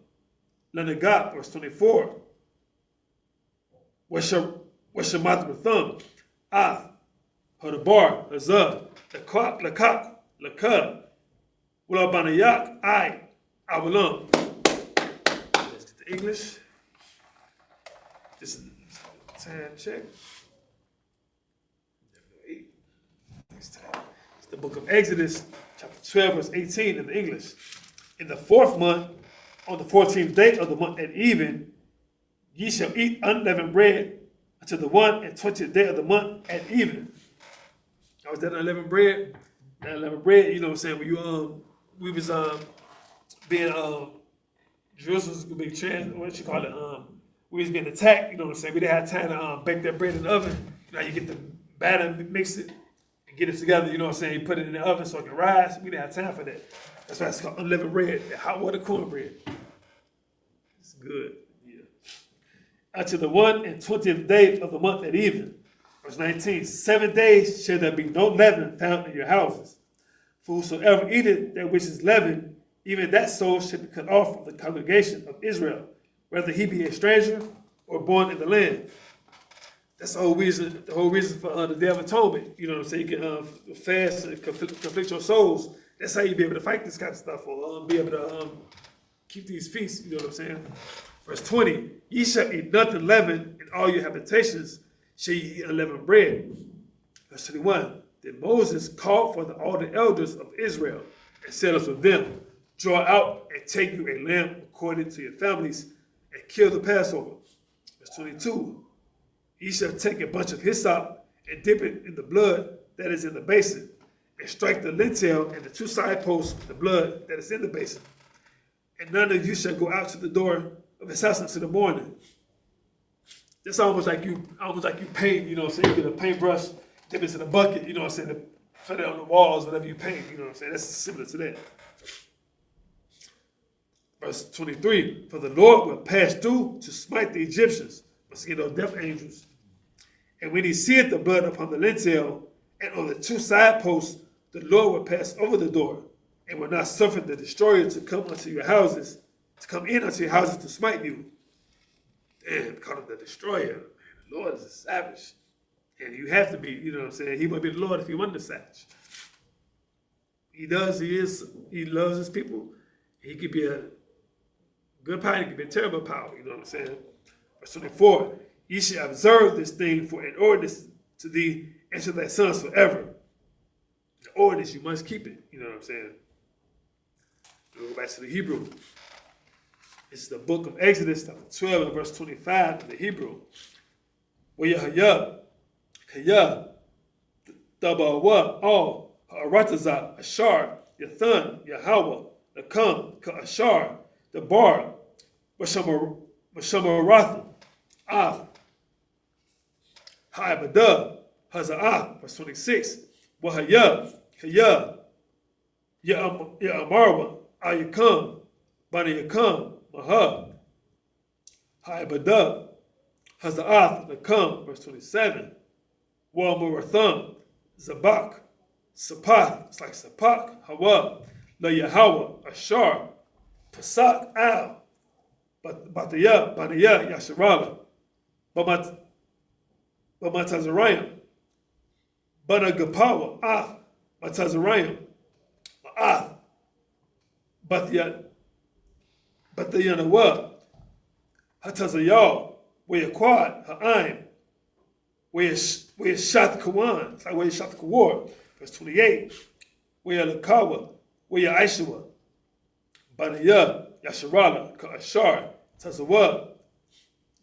Lenagat, verse 24. Washamat Ratham, Ath, Hadabar, Hazah, Lakak, Lakah, Wulabanayak, Awalam. Let's get the English. Just time check. It's the book of Exodus, chapter 12, verse 18 in the English. In the 4th month, on the 14th day of the month at even, ye shall eat unleavened bread until the 1 and 20th day of the month at even. Now, was that unleavened bread? That unleavened bread, you know what I'm saying? When you we was being Jerusalem's gonna be what you call it? We was being attacked, you know what I'm saying? We didn't have time to bake that bread in the oven. Now you get the batter, mix it, and get it together, you know what I'm saying? You put it in the oven so it can rise. We didn't have time for that. That's why it's called unleavened bread, hot water cornbread. It's good, yeah. Until the 1 and 20th day of the month at even. Verse 19, 7 days shall there be no leaven found in your houses. For whosoever eateth that which is leavened, even that soul shall be cut off from the congregation of Israel, whether he be a stranger or born in the land. That's the whole reason for the Day of Atonement. You know what I'm saying? You can fast and conflict your souls. That's how you be able to fight this kind of stuff, or be able to keep these feasts. You know what I'm saying? Verse 20, ye shall eat nothing leavened in all your habitations, shall ye eat unleavened bread. Verse 21, then Moses called for all the elders of Israel and said unto them, draw out and take you a lamb according to your families and kill the Passover. Verse 22, ye shall take a bunch of hyssop and dip it in the blood that is in the basin, and strike the lintel and the 2 side posts with the blood that is in the basin. And none of you shall go out to the door of his house until the morning. That's almost like you paint, you know what I'm saying? You get a paintbrush, dip it in a bucket, you know what I'm saying? Put it on the walls, whatever you paint, you know what I'm saying? That's similar to that. Verse 23, for the Lord will pass through to smite the Egyptians, mosquito death angels. And when he seeth the blood upon the lintel and on the 2 side posts, the Lord will pass over the door and will not suffer the destroyer to come unto your houses, to come in unto your houses to smite you. Damn, call him the destroyer. Man, the Lord is a savage. And you have to be, you know what I'm saying? He would be the Lord if he wasn't a savage. He loves his people. He could be a good power, he could be a terrible power, you know what I'm saying? Verse 24, ye shall observe this thing for an ordinance to thee and to thy sons forever. The ordinance, you must keep it, you know what I'm saying? We'll go back to the Hebrew. This is the book of Exodus, chapter 12, and verse 25 in the Hebrew. Wayahaya, Kaya, Dabawa, Al, Ha'aratazah, Ashar, Yathan, Yahweh, Nakam, Ka'ashar, the bar, Washamarath, Af, Ha'abadah, Haza'ah, verse 26, Wahaya, Kaya, Ya'amarwa, Ayakam, Banayakam, Maha, Ha'abadah, Haza'ath, Nakam, verse 27, Wa'amuratham, Zabak, Sapath, it's like Sapak, Hawa, La Yahweh, Ashar, Pasak, Al, Bataya, Banaya, Yasharala, Bamatazarayim, Banagapawa, Af, Matazarayim, Af, Batayanawa, Hatazayal, Wayaquad, Ha'aim, Wayashat Kawan, it's like Wayashat Kawar, verse 28, Wayalakawa, Wayaishua, Banaya, Yasharala, Ka'ashar, Tazawa,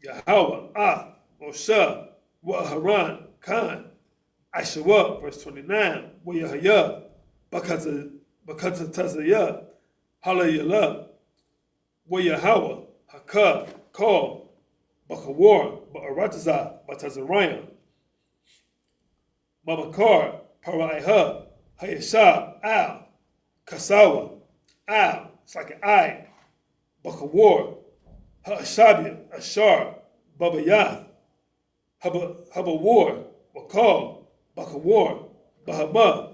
Yahweh, Ah, Moshe, Wa'haran, Khan, Aishawa, verse 29, Wayahaya, Bakata Tazaya, Halayala, Wayahawa, Hakah, Kal, Bakawar, Ba'arataza, Batazarayam, Mamakar, Paraiha, Hayashah, Al, Kasawa, Al, it's like an I, Bakawar, Ha'ashabia, Ashar, Babayath, Habawar, Wakal, Bakawar, Bahama.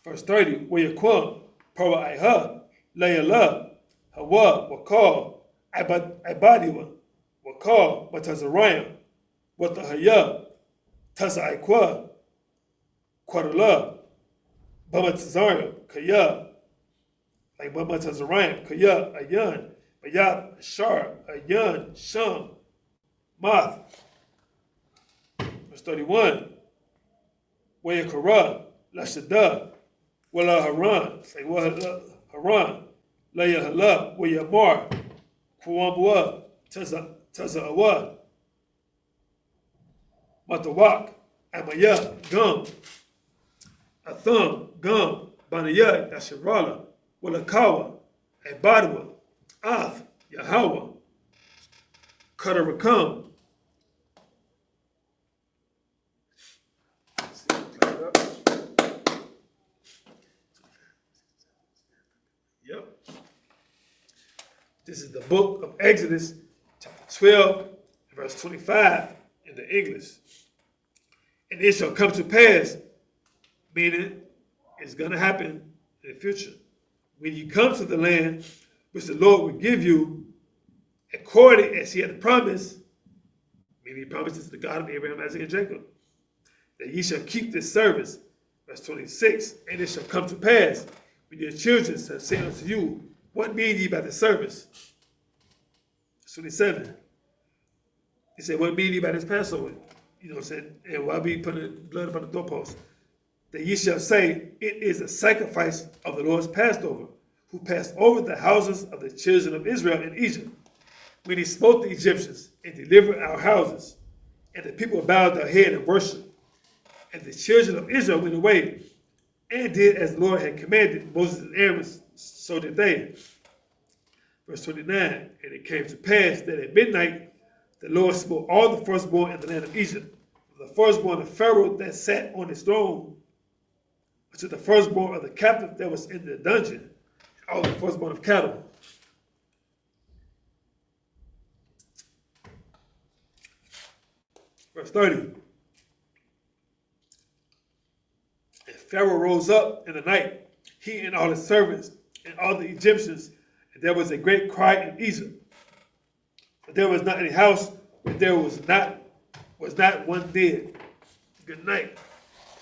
Verse 30, Wayaquam, Paraiha, Layala, Hawa, Wakal, Ibadiwa, Wakal, Batazarayam, Watahaya, Tazaikwa, Quadala, Babatazariam, Kaya, like Babatazarayam, Kaya, Ayan, Bayab, Ashar, Ayan, Sham, Math. Verse 31, Wayakara, Lashada, Wala Haran, say Wala Haran, Laya Hala, Wayamar, Kuambua, Tazaawa, Matawak, Amaya, Gum, Atham, Gum, Banaya, Asharala, Walakawa, Abadwa, Ath, Yahawa, Kadarakam. Yep. This is the book of Exodus, chapter 12, verse 25 in the English. And it shall come to pass, meaning it's going to happen in the future, when you come to the land which the Lord will give you, according as he had promised, meaning he promised to the God of Abraham, Isaac, and Jacob, that ye shall keep this service. Verse 26, and it shall come to pass, when your children shall say unto you, what mean ye by the service? Verse 27, he said, what mean ye by this Passover? You know what I'm saying? And why be putting blood upon the doorpost? That ye shall say, it is a sacrifice of the Lord's Passover, who passed over the houses of the children of Israel in Egypt, when he smote the Egyptians and delivered our houses. And the people bowed their head and worshiped. And the children of Israel went away and did as the Lord had commanded Moses and Aaron, so did they. Verse 29, and it came to pass that at midnight the Lord smote all the firstborn in the land of Egypt, the firstborn of Pharaoh that sat on his throne, to the firstborn of the captive that was in the dungeon, all the firstborn of cattle. Verse 30. And Pharaoh rose up in the night, he and all his servants, and all the Egyptians, and there was a great cry in Egypt. But there was not any house where there was not one dead. Good night.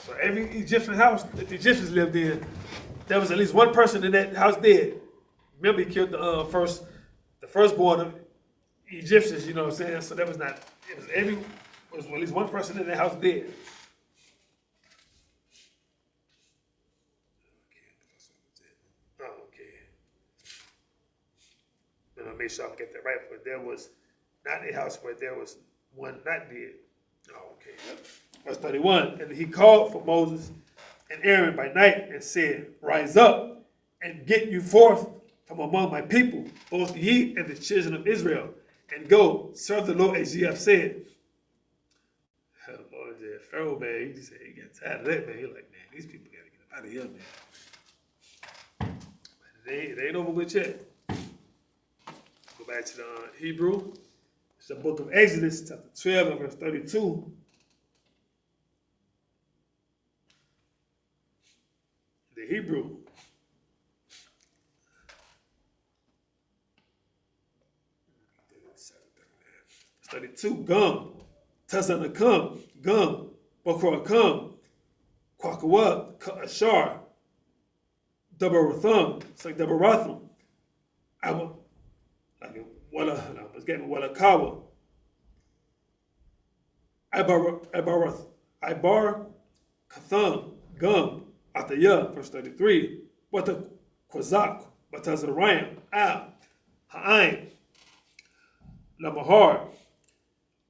So every Egyptian house that the Egyptians lived in, there was at least one person in that house dead. Remember, he killed the firstborn of Egyptians. You know what I'm saying? So that was not. It was at least one person in that house dead. And I'll make sure I get that right. But there was not a house where there was one not dead. Oh, okay. Yep. Verse 31, and he called for Moses and Aaron by night and said, rise up and get you forth from among my people, both ye and the children of Israel, and go serve the Lord as ye have said. Pharaoh, man, he said he got tired of that, man. He's like, man, these people got to get out of here, man. They ain't over with yet. Go back to the Hebrew. It's the book of Exodus, chapter 12, and verse 32. The Hebrew. 32, Gum, Tazanakam, Gum, Bokrakam, Kwakawa, Ashar, Dabaratham, it's like Dabaratham, Walakawa, Ibar, Katham, Gum, Ataya, verse 33, Wata Kwazak, Batazarayam, Al, Ha'ain, Lamahar,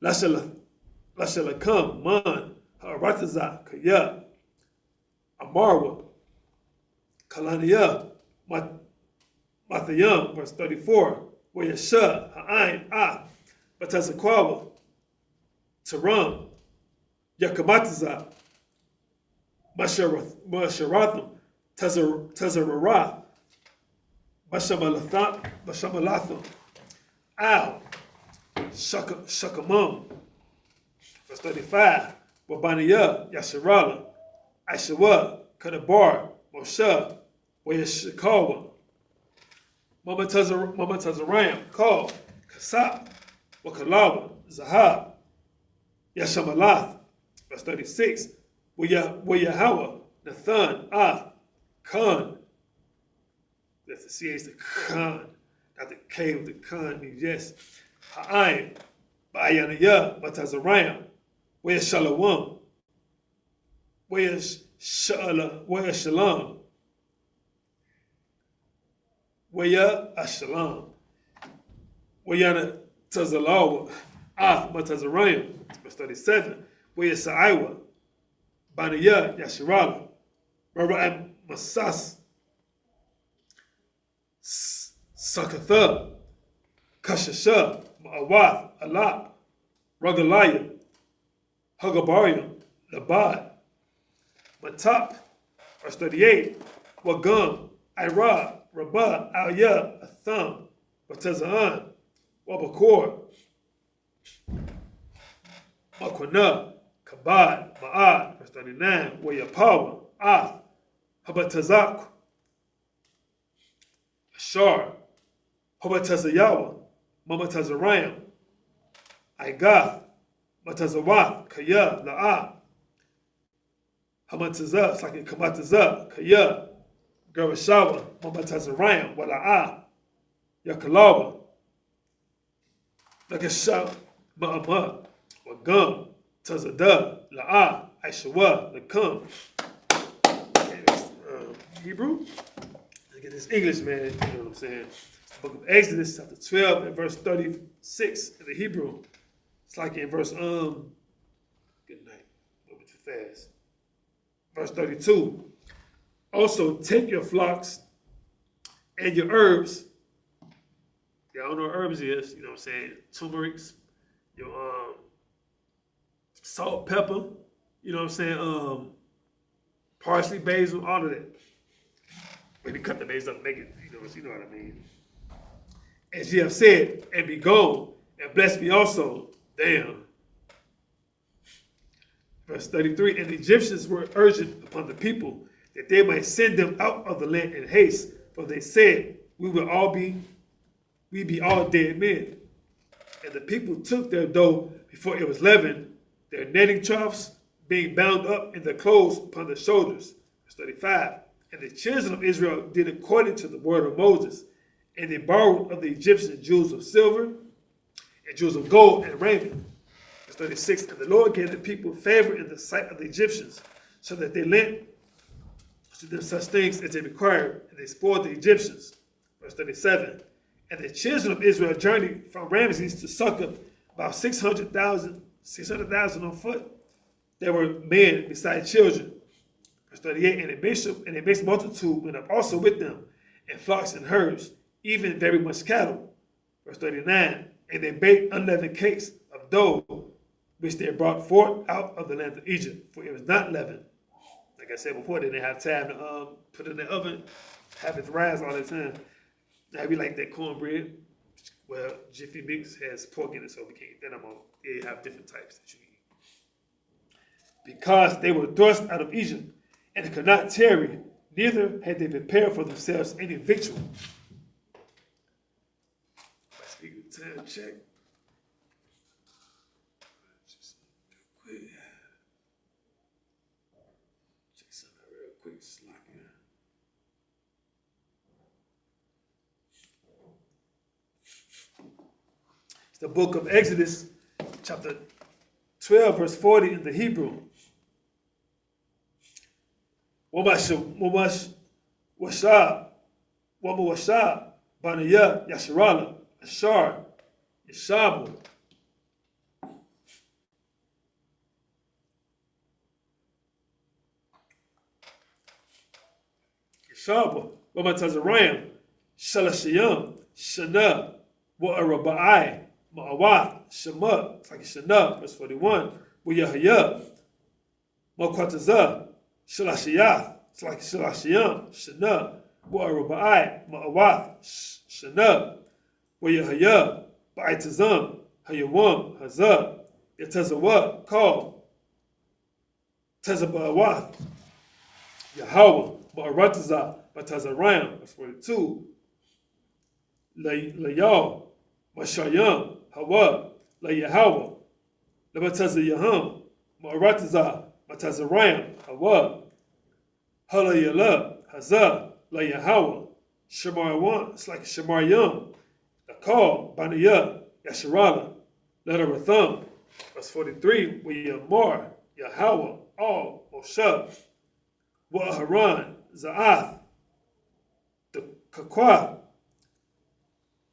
Lashalakam, Man, Ha'arataza, Kaya, Amarwa, Kalaniya, Mathayam, verse 34, Wayasha, Ha'ain, Batazakwawa, Taram, Yakamataza, Masharatham, Tazararath, Mashamalatham, Al, Shakamum, verse 35, Wabaniya, Yasharala, Aishawa, Kadabar, Moshe, Wayashikawa, Mama Tazaram, Kal, Kasap, Wakalawa, Zahab, Yashamalath, verse 36, Wayahawa, Nathan, Khan. That's the CH, the Khan. Not the K with the Khan means yes. Ha'aim, Ba'ayanaya, Matazaram, Wayashalawam, Wayashalam, Waya Ashalam, Wayana Tazalawa, Matazarayim, verse 37, Waya Sa'iwa, Banaya Yashirala, Rabbi Masas, Sakatha, Kashasha, Ma'awath, Alap, Ragalaya, Hagabarium, Labad, Matap, verse 38, Wagum, Ira, Rabah, Alya, Atham, Batazaan, Wabakor, Makwana, Kabad, Ma'ad, verse 39, Wayapawa, Ath, Habatazak, Ashar, Habatazayawa, Mamatazarayam, Igath, Matazawath, Kaya, La'a, Hamataza, Saki Kamataza, Kaya, Garashawa, Mamatazarayam, Wala'a, Yakalawa, Nakasha, Ma'ama, Wagum, Tazada, La'a, Aishawa, Lakam. Hebrew? Look at this English, man. You know what I'm saying? It's the book of Exodus, chapter 12, and verse 36 in the Hebrew. It's like in verse, good night. Moving too fast. Verse 32. Also, take your flocks and your herbs. Y'all don't know what herbs is, you know what I'm saying? Turmerics, your salt, pepper, you know what I'm saying? Parsley, basil, all of that. Maybe cut the basil up and make it, you know what I mean? As ye have said, and be gone, and bless me also. Damn. Verse 33, and the Egyptians were urgent upon the people that they might send them out of the land in haste, for they said, we be all dead men. And the people took their dough before it was leavened, their netting troughs being bound up in their clothes upon their shoulders. Verse 35, and the children of Israel did according to the word of Moses, and they borrowed of the Egyptians jewels of silver and jewels of gold and raiment. Verse 36, and the Lord gave the people favor in the sight of the Egyptians, so that they lent to them such things as they required, and they spoiled the Egyptians. Verse 37, and the children of Israel journeyed from Ramses to Succoth, about 600,000 on foot. There were men beside children. Verse 38, and a mixed multitude went up also with them, and flocks and herds, even very much cattle. Verse 39, and they baked unleavened cakes of dough, which they brought forth out of the land of Egypt, for it was not leavened. Like I said before, they didn't have time to put it in the oven, have it rise all the time. Now we like that cornbread. Well, Jiffy Mix has pork in it, so we can't eat that no more. They have different types that you eat. Because they were thrust out of Egypt, and could not tarry, neither had they prepared for themselves any victual. Speaking of time, check. Just real quick. Check something out real quick. Slide in. It's the book of Exodus, chapter 12, verse 40 in the Hebrew. Wamash Washab, Banaya, Yasharala, Ashar, Yeshabu. Yeshabu, Wamatazarayim, Shalashiyam, Shana, Wa'arabai, Ma'awath, Shema, it's like Shana, verse 41, Wa'yahaya, Ma'kwataza, Shalashiyath, it's like Shalashiyam, Shana, Wa'arabai, Ma'awath, Shana, Wa'yahaya, Ba'itazam, Hayawam, Hazah, Yatazawa, Call, Tazabawath, Yahweh, Ma'aratazah, Batazarayam, verse 42, Layal, Mashayam, Hawa, Layahawa, Labatazayaham, Ma'aratazah, Batazarayam, Hawa, Halayala, Hazah, Layahawa, Shemarawan, it's like Shemaryam, Akal, Baniyah, Yasharala, Ladaratham, verse 43, Wiyamar, Yahweh, Al, Moshe, Wa'aharan, Za'ath, the Kakwa,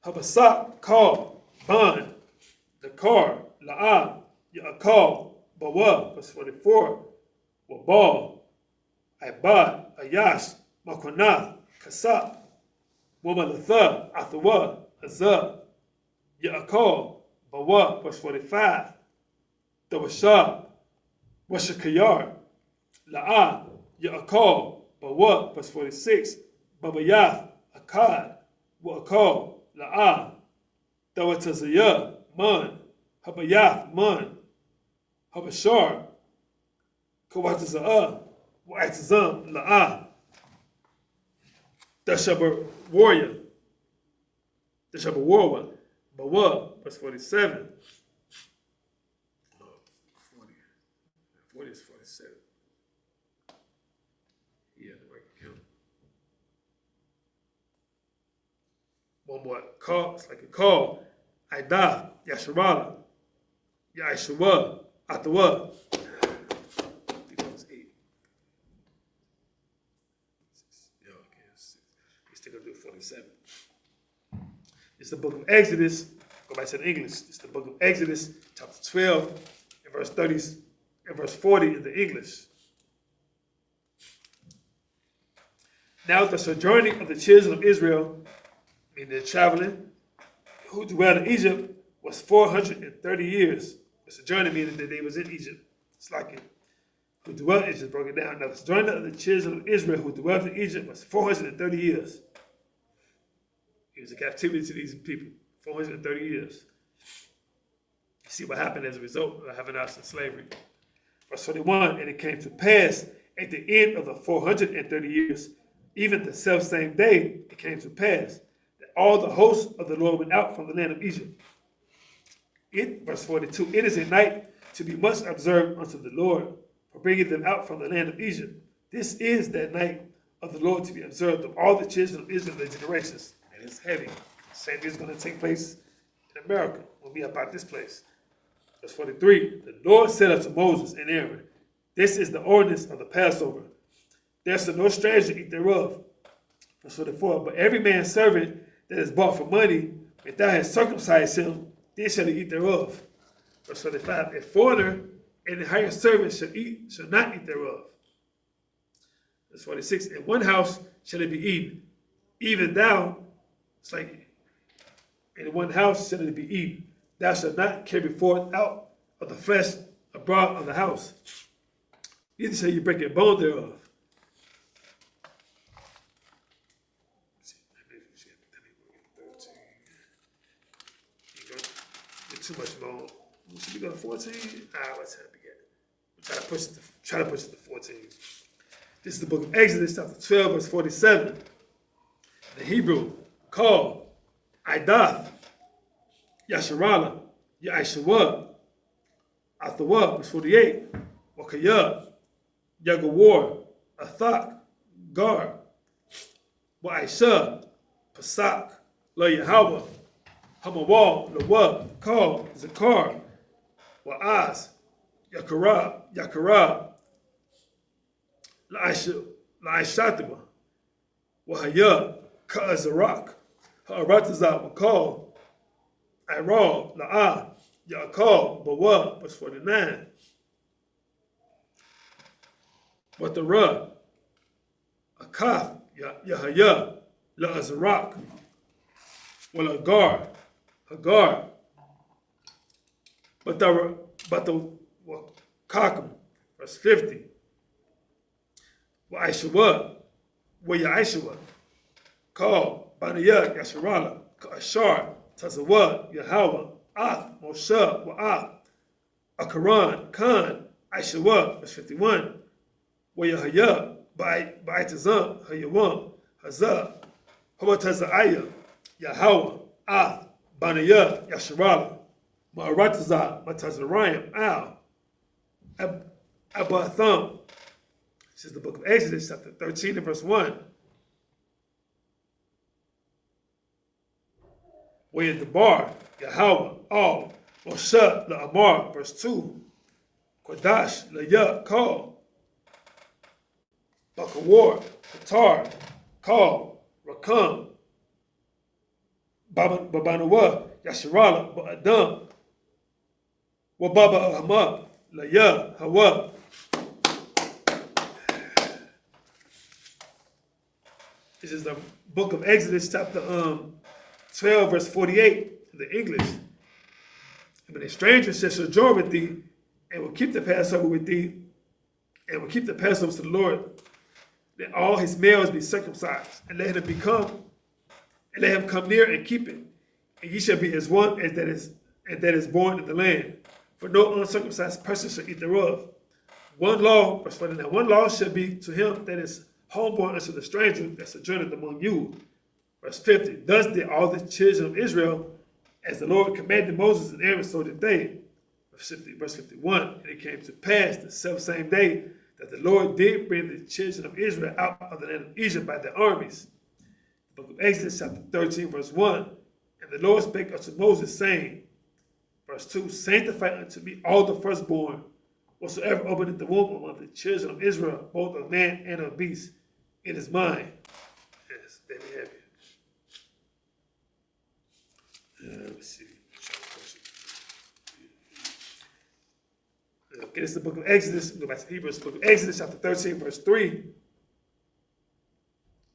Habasak, Kal, Ban, the Kar, La'ah, Ya'akal, Bawa, verse 44, Wabal, Ibad, Ayash, Makwanath, Kasap, Womalatha, Athawa, Azah, Ya'akal, Bawa, verse 45, Dawashah, Washakayar, La'ah, Ya'akal, Bawa, verse 46, Babayath, Akkad, Wa'akal, La'ah, Dawatazayah, Man, Habayath, Man, Habashar, Kawataza'ah, Wa'atazam, La'ah, Dashabar warrior, Dashabar warrior, Bawa, verse 47. 40 is 47. Yeah, the right count. One more call, it's like a call. Aidah, Yasharala, Yashua, Atawa. I think that was 8. Yeah, okay, 6. He's still gonna do 47. It's the book of Exodus. Go back to the English. It's the book of Exodus, chapter 12, and verse 30, and verse 40 in the English. Now the sojourning of the children of Israel, meaning they're traveling, who dwelled in Egypt, was 430 years. The sojourning meaning that they was in Egypt. It's like it. Who dwelt in Egypt, broke it down. Now the sojourning of the children of Israel who dwelt in Egypt was 430 years. He was in captivity to these people, 430 years. You see what happened as a result of having us in slavery. Verse 21, and it came to pass at the end of the 430 years, even the selfsame day, it came to pass that all the hosts of the Lord went out from the land of Egypt. Verse 42, it is a night to be much observed unto the Lord for bringing them out from the land of Egypt. This is that night of the Lord to be observed of all the children of Israel, their generations. And it's heavy. Same thing is going to take place in America when we are about this place. Verse 43, the Lord said unto Moses and Aaron, this is the ordinance of the Passover. There shall no stranger eat thereof. Verse 44, but every man's servant that is bought for money, if thou hast circumcised him, then shall he eat thereof. Verse 45, a foreigner and a hired servant shall not eat thereof. Verse 46, in one house shall it be eaten. Even thou, it's like, in one house shall it be eaten. Thou shalt not carry forth out of the flesh abroad of the house. Neither shall you break a bone thereof. Too much bone. Should we go to 14? What time we get? Try to push it to 14. This is the book of Exodus, chapter 12, verse 47. The Hebrew called Idath, Yasharala, Yaishua, Athawa, verse 48, Wakayah, Yagawar, Athak, Gar, Wa'isha, Pasak, La Yahweh, Hamawal, Lawab, Kal, Zakar, Wa'az, Yakara, La'ishataba, Wahaya, Ka'azarak, Ha'aratazah, Wakal, Iral, La'ah, Ya'akal, Bawa, verse 49. Watara, Akath, Yahaya, La'azarak, Well, Hagar. But the Kakum, verse 50. Well, Aishua, where your Aishua, call Baniyah, Yasharala, Ashar, Tazawah, Yahweh, Ath, Moshe, Wa'ath, Akaran, Khan, Aishua, verse 51. Where your Hayah, Ba'itazam, Hayawam, Hazah, Hawataza'ayah, Yahweh, Ath, Baniyah, Yasharala, Ma'aratazah, Matazarayim, Al, Abatham. This is the book of Exodus, chapter 13 and verse 1. Where is the bar? Yahweh, all. Moshe, La'amar, verse 2. Kodash, La'yah, call. Bakawar, Qatar, call. Rakam, Babanawa, Yasharala, Ba'adam, Wababa Ahmad, La'yah, Hawa. This is the book of Exodus, chapter 12, verse 48 in the English. And when a stranger shall sojourn with thee, and will keep the Passover with thee, and will keep the Passover to the Lord, then all his males be circumcised, and let him come near and keep it. And ye shall be as one as that is born in the land. For no uncircumcised person shall eat thereof. One law, verse 49, one law shall be to him that is homeborn unto the stranger that sojourneth among you. Verse 50, thus did all the children of Israel, as the Lord commanded Moses and Aaron, so did they. Verse 51, and it came to pass the selfsame day that the Lord did bring the children of Israel out of the land of Egypt by their armies. The book of Exodus, chapter 13, verse 1, and the Lord spake unto Moses, saying, verse 2, sanctify unto me all the firstborn, whatsoever openeth the womb among the children of Israel, both of man and of beast. It is mine. Yes, there we have it. Let's see. Okay, this is the book of Exodus. Go back to Hebrews, book of Exodus, chapter 13, verse 3.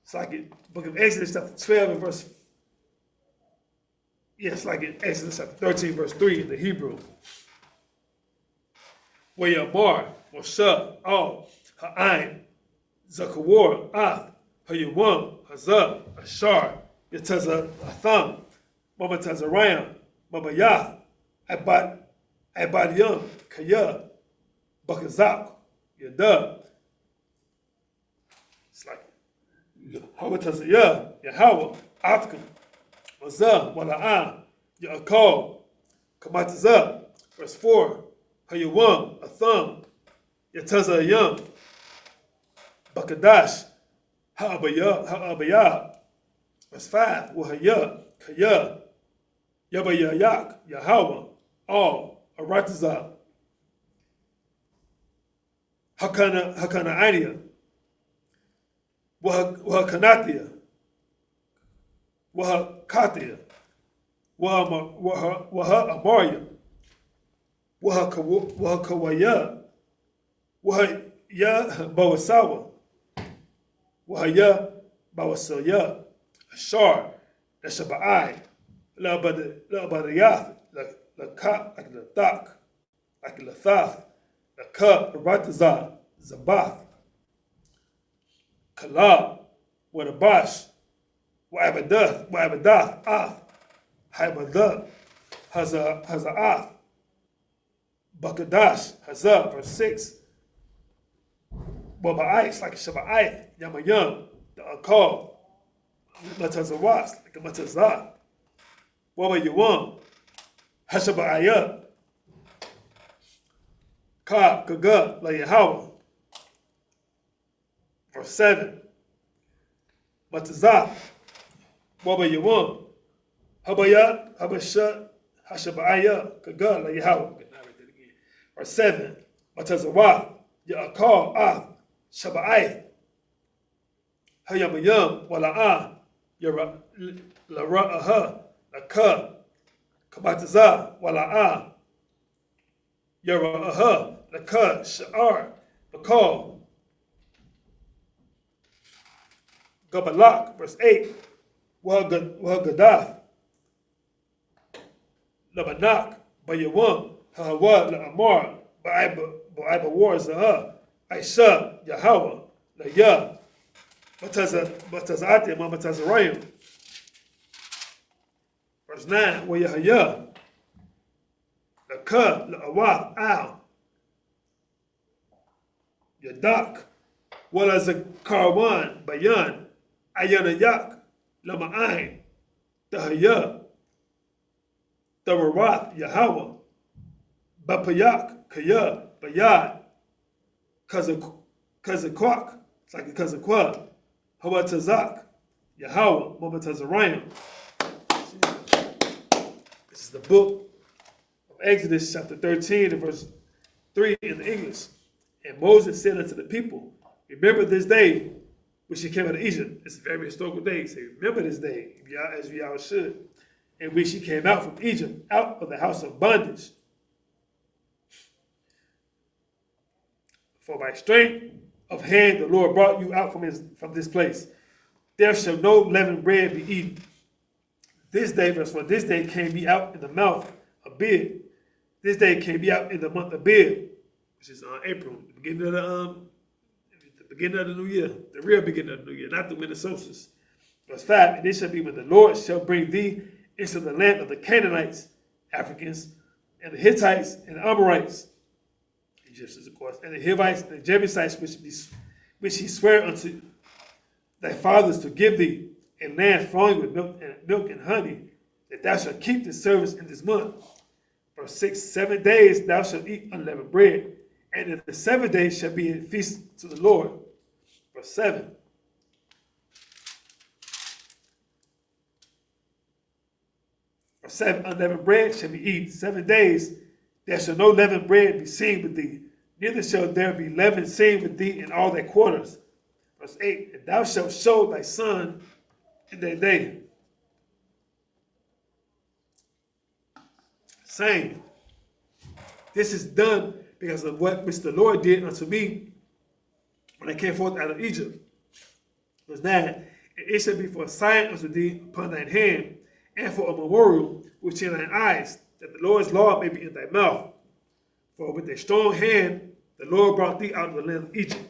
It's like in book of Exodus, chapter 12, and verse. It's like in Exodus, chapter 13, verse 3 in the Hebrew. Where Yamar, Moshe, Al, Ha'ain, Zakawar, Ath, Hayawam, Hazah, Ashar, Yataza, Atham, Mama Tazarayam, Mama Yath, Abadiyam, Kaya, Bakazak, Yada. It's like Hawatazayah, Yahweh, Atkam, Mazah, Wala'ah, Ya'akal, Kamatazah. Verse 4, Hayawam, Atham, Yatazayam, Bakadash, Ha'abayah. Verse 5, Wahaya, Kaya, Yabayayak, Yahweh, all, Aratazah, Hakana Ainia, Wahakanatia, Wahakatia, Waha Amaria, Wahakawaya, Wahaya Bawasawa, Wahaya Bawasaya, Ashar, Nashabai, Labadayath, Lakat, like Lathak, like Lathath, Lakat, Ratazah, Zabath, Kalab, Wadabash, Wa'abadath, Ath, Haibadath, Haza'ath, Bakadash, Hazah, verse 6, Waba'ais, like Shaba'aith, Yamayam, the Akal, Matazawas, like a Matazah, Wabayawam, Hashaba'ayah, Ka, Kaga, La Yahweh. Verse 7, Matazah, Wabayawam, Habaya, Habasha, Hashaba'ayah, Kaga, La Yahweh. Verse 7, Matazawah, Ya'akal, Ath, Shaba'aith, Hayamayam, Wala'ah, Lara'aha, Laka, Kamatazah, Wala'ah, Yara'aha, Laka, Sha'ar, Bakal, Gabalak, verse 8, Wahagadath, Lamanak, Bayawam, Hawa, La'amar, Ba'iba Wars, Aisha, Yahweh, Laya, Batazate, Mamatazarayim. Verse 9, Wayahaya, Laka, La'awaf, Al, Yadak, Walazakarwan, Bayan, Ayanayak, Lama'ain, Tahaya, Tawarath, Yahweh, Bapayak, Kaya, Bayad, Kazakwak, it's like a Kazakwa, Hawatazak, Yahweh, Mamatazarayim. This is the book of Exodus, chapter 13, and verse 3 in the English. And Moses said unto the people, remember this day which ye came out of Egypt. It's a very historical day. Say, remember this day, as we all should, in which ye came out from Egypt, out of the house of bondage. For by strength of hand the Lord brought you out from this place. There shall no leavened bread be eaten. This day, verse 1, this day came ye out in the mouth of Bid. This day came ye out in the month of Bid, which is April, the beginning of the new year, the real beginning of the new year, not the winter solstice. Verse 5, and it shall be when the Lord shall bring thee into the land of the Canaanites, Africans, and the Hittites, and the Amorites, Egyptians, of course, and the Hivites, and the Jebusites, which he sware unto thy fathers to give thee, a land flowing with milk and honey, that thou shalt keep the service in this month. For 7 days thou shalt eat unleavened bread, and in the 7th day shall be a feast to the Lord. Verse 7. For 7 unleavened bread shall be eaten. 7 days there shall no leavened bread be seen with thee, neither shall there be leaven seen with thee in all thy quarters. Verse 8. And thou shalt show thy son in that day, saying, this is done because of which the Lord did unto me when I came forth out of Egypt. Verse 9, it shall be for a sign unto thee upon thine hand, and for a memorial which in thine eyes, that the Lord's law may be in thy mouth. For with a strong hand the Lord brought thee out of the land of Egypt.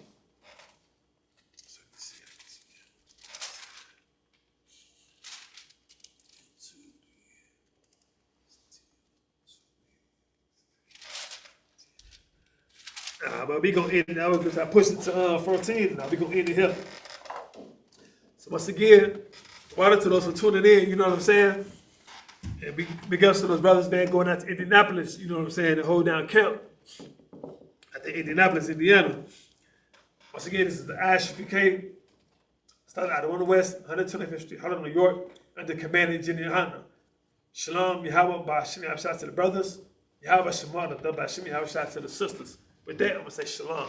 But we gonna end it now because I pushed it to 14. Now we gonna end it here. So once again, shout out to those for tuning in. You know what I'm saying? And big ups to those brothers, man, going out to Indianapolis. You know what I'm saying? To hold down camp at the Indianapolis, Indiana. Once again, this is the Isupk. Started out of 1 West, 125th Street, Harlem, New York, under Commander Junior Hunter. Shalom, Yahweh, Ba'ashim, shout out to the brothers. Yahweh, Shema, the Ba'ashim, shout out to the sisters. With that, I'm going to say shalom.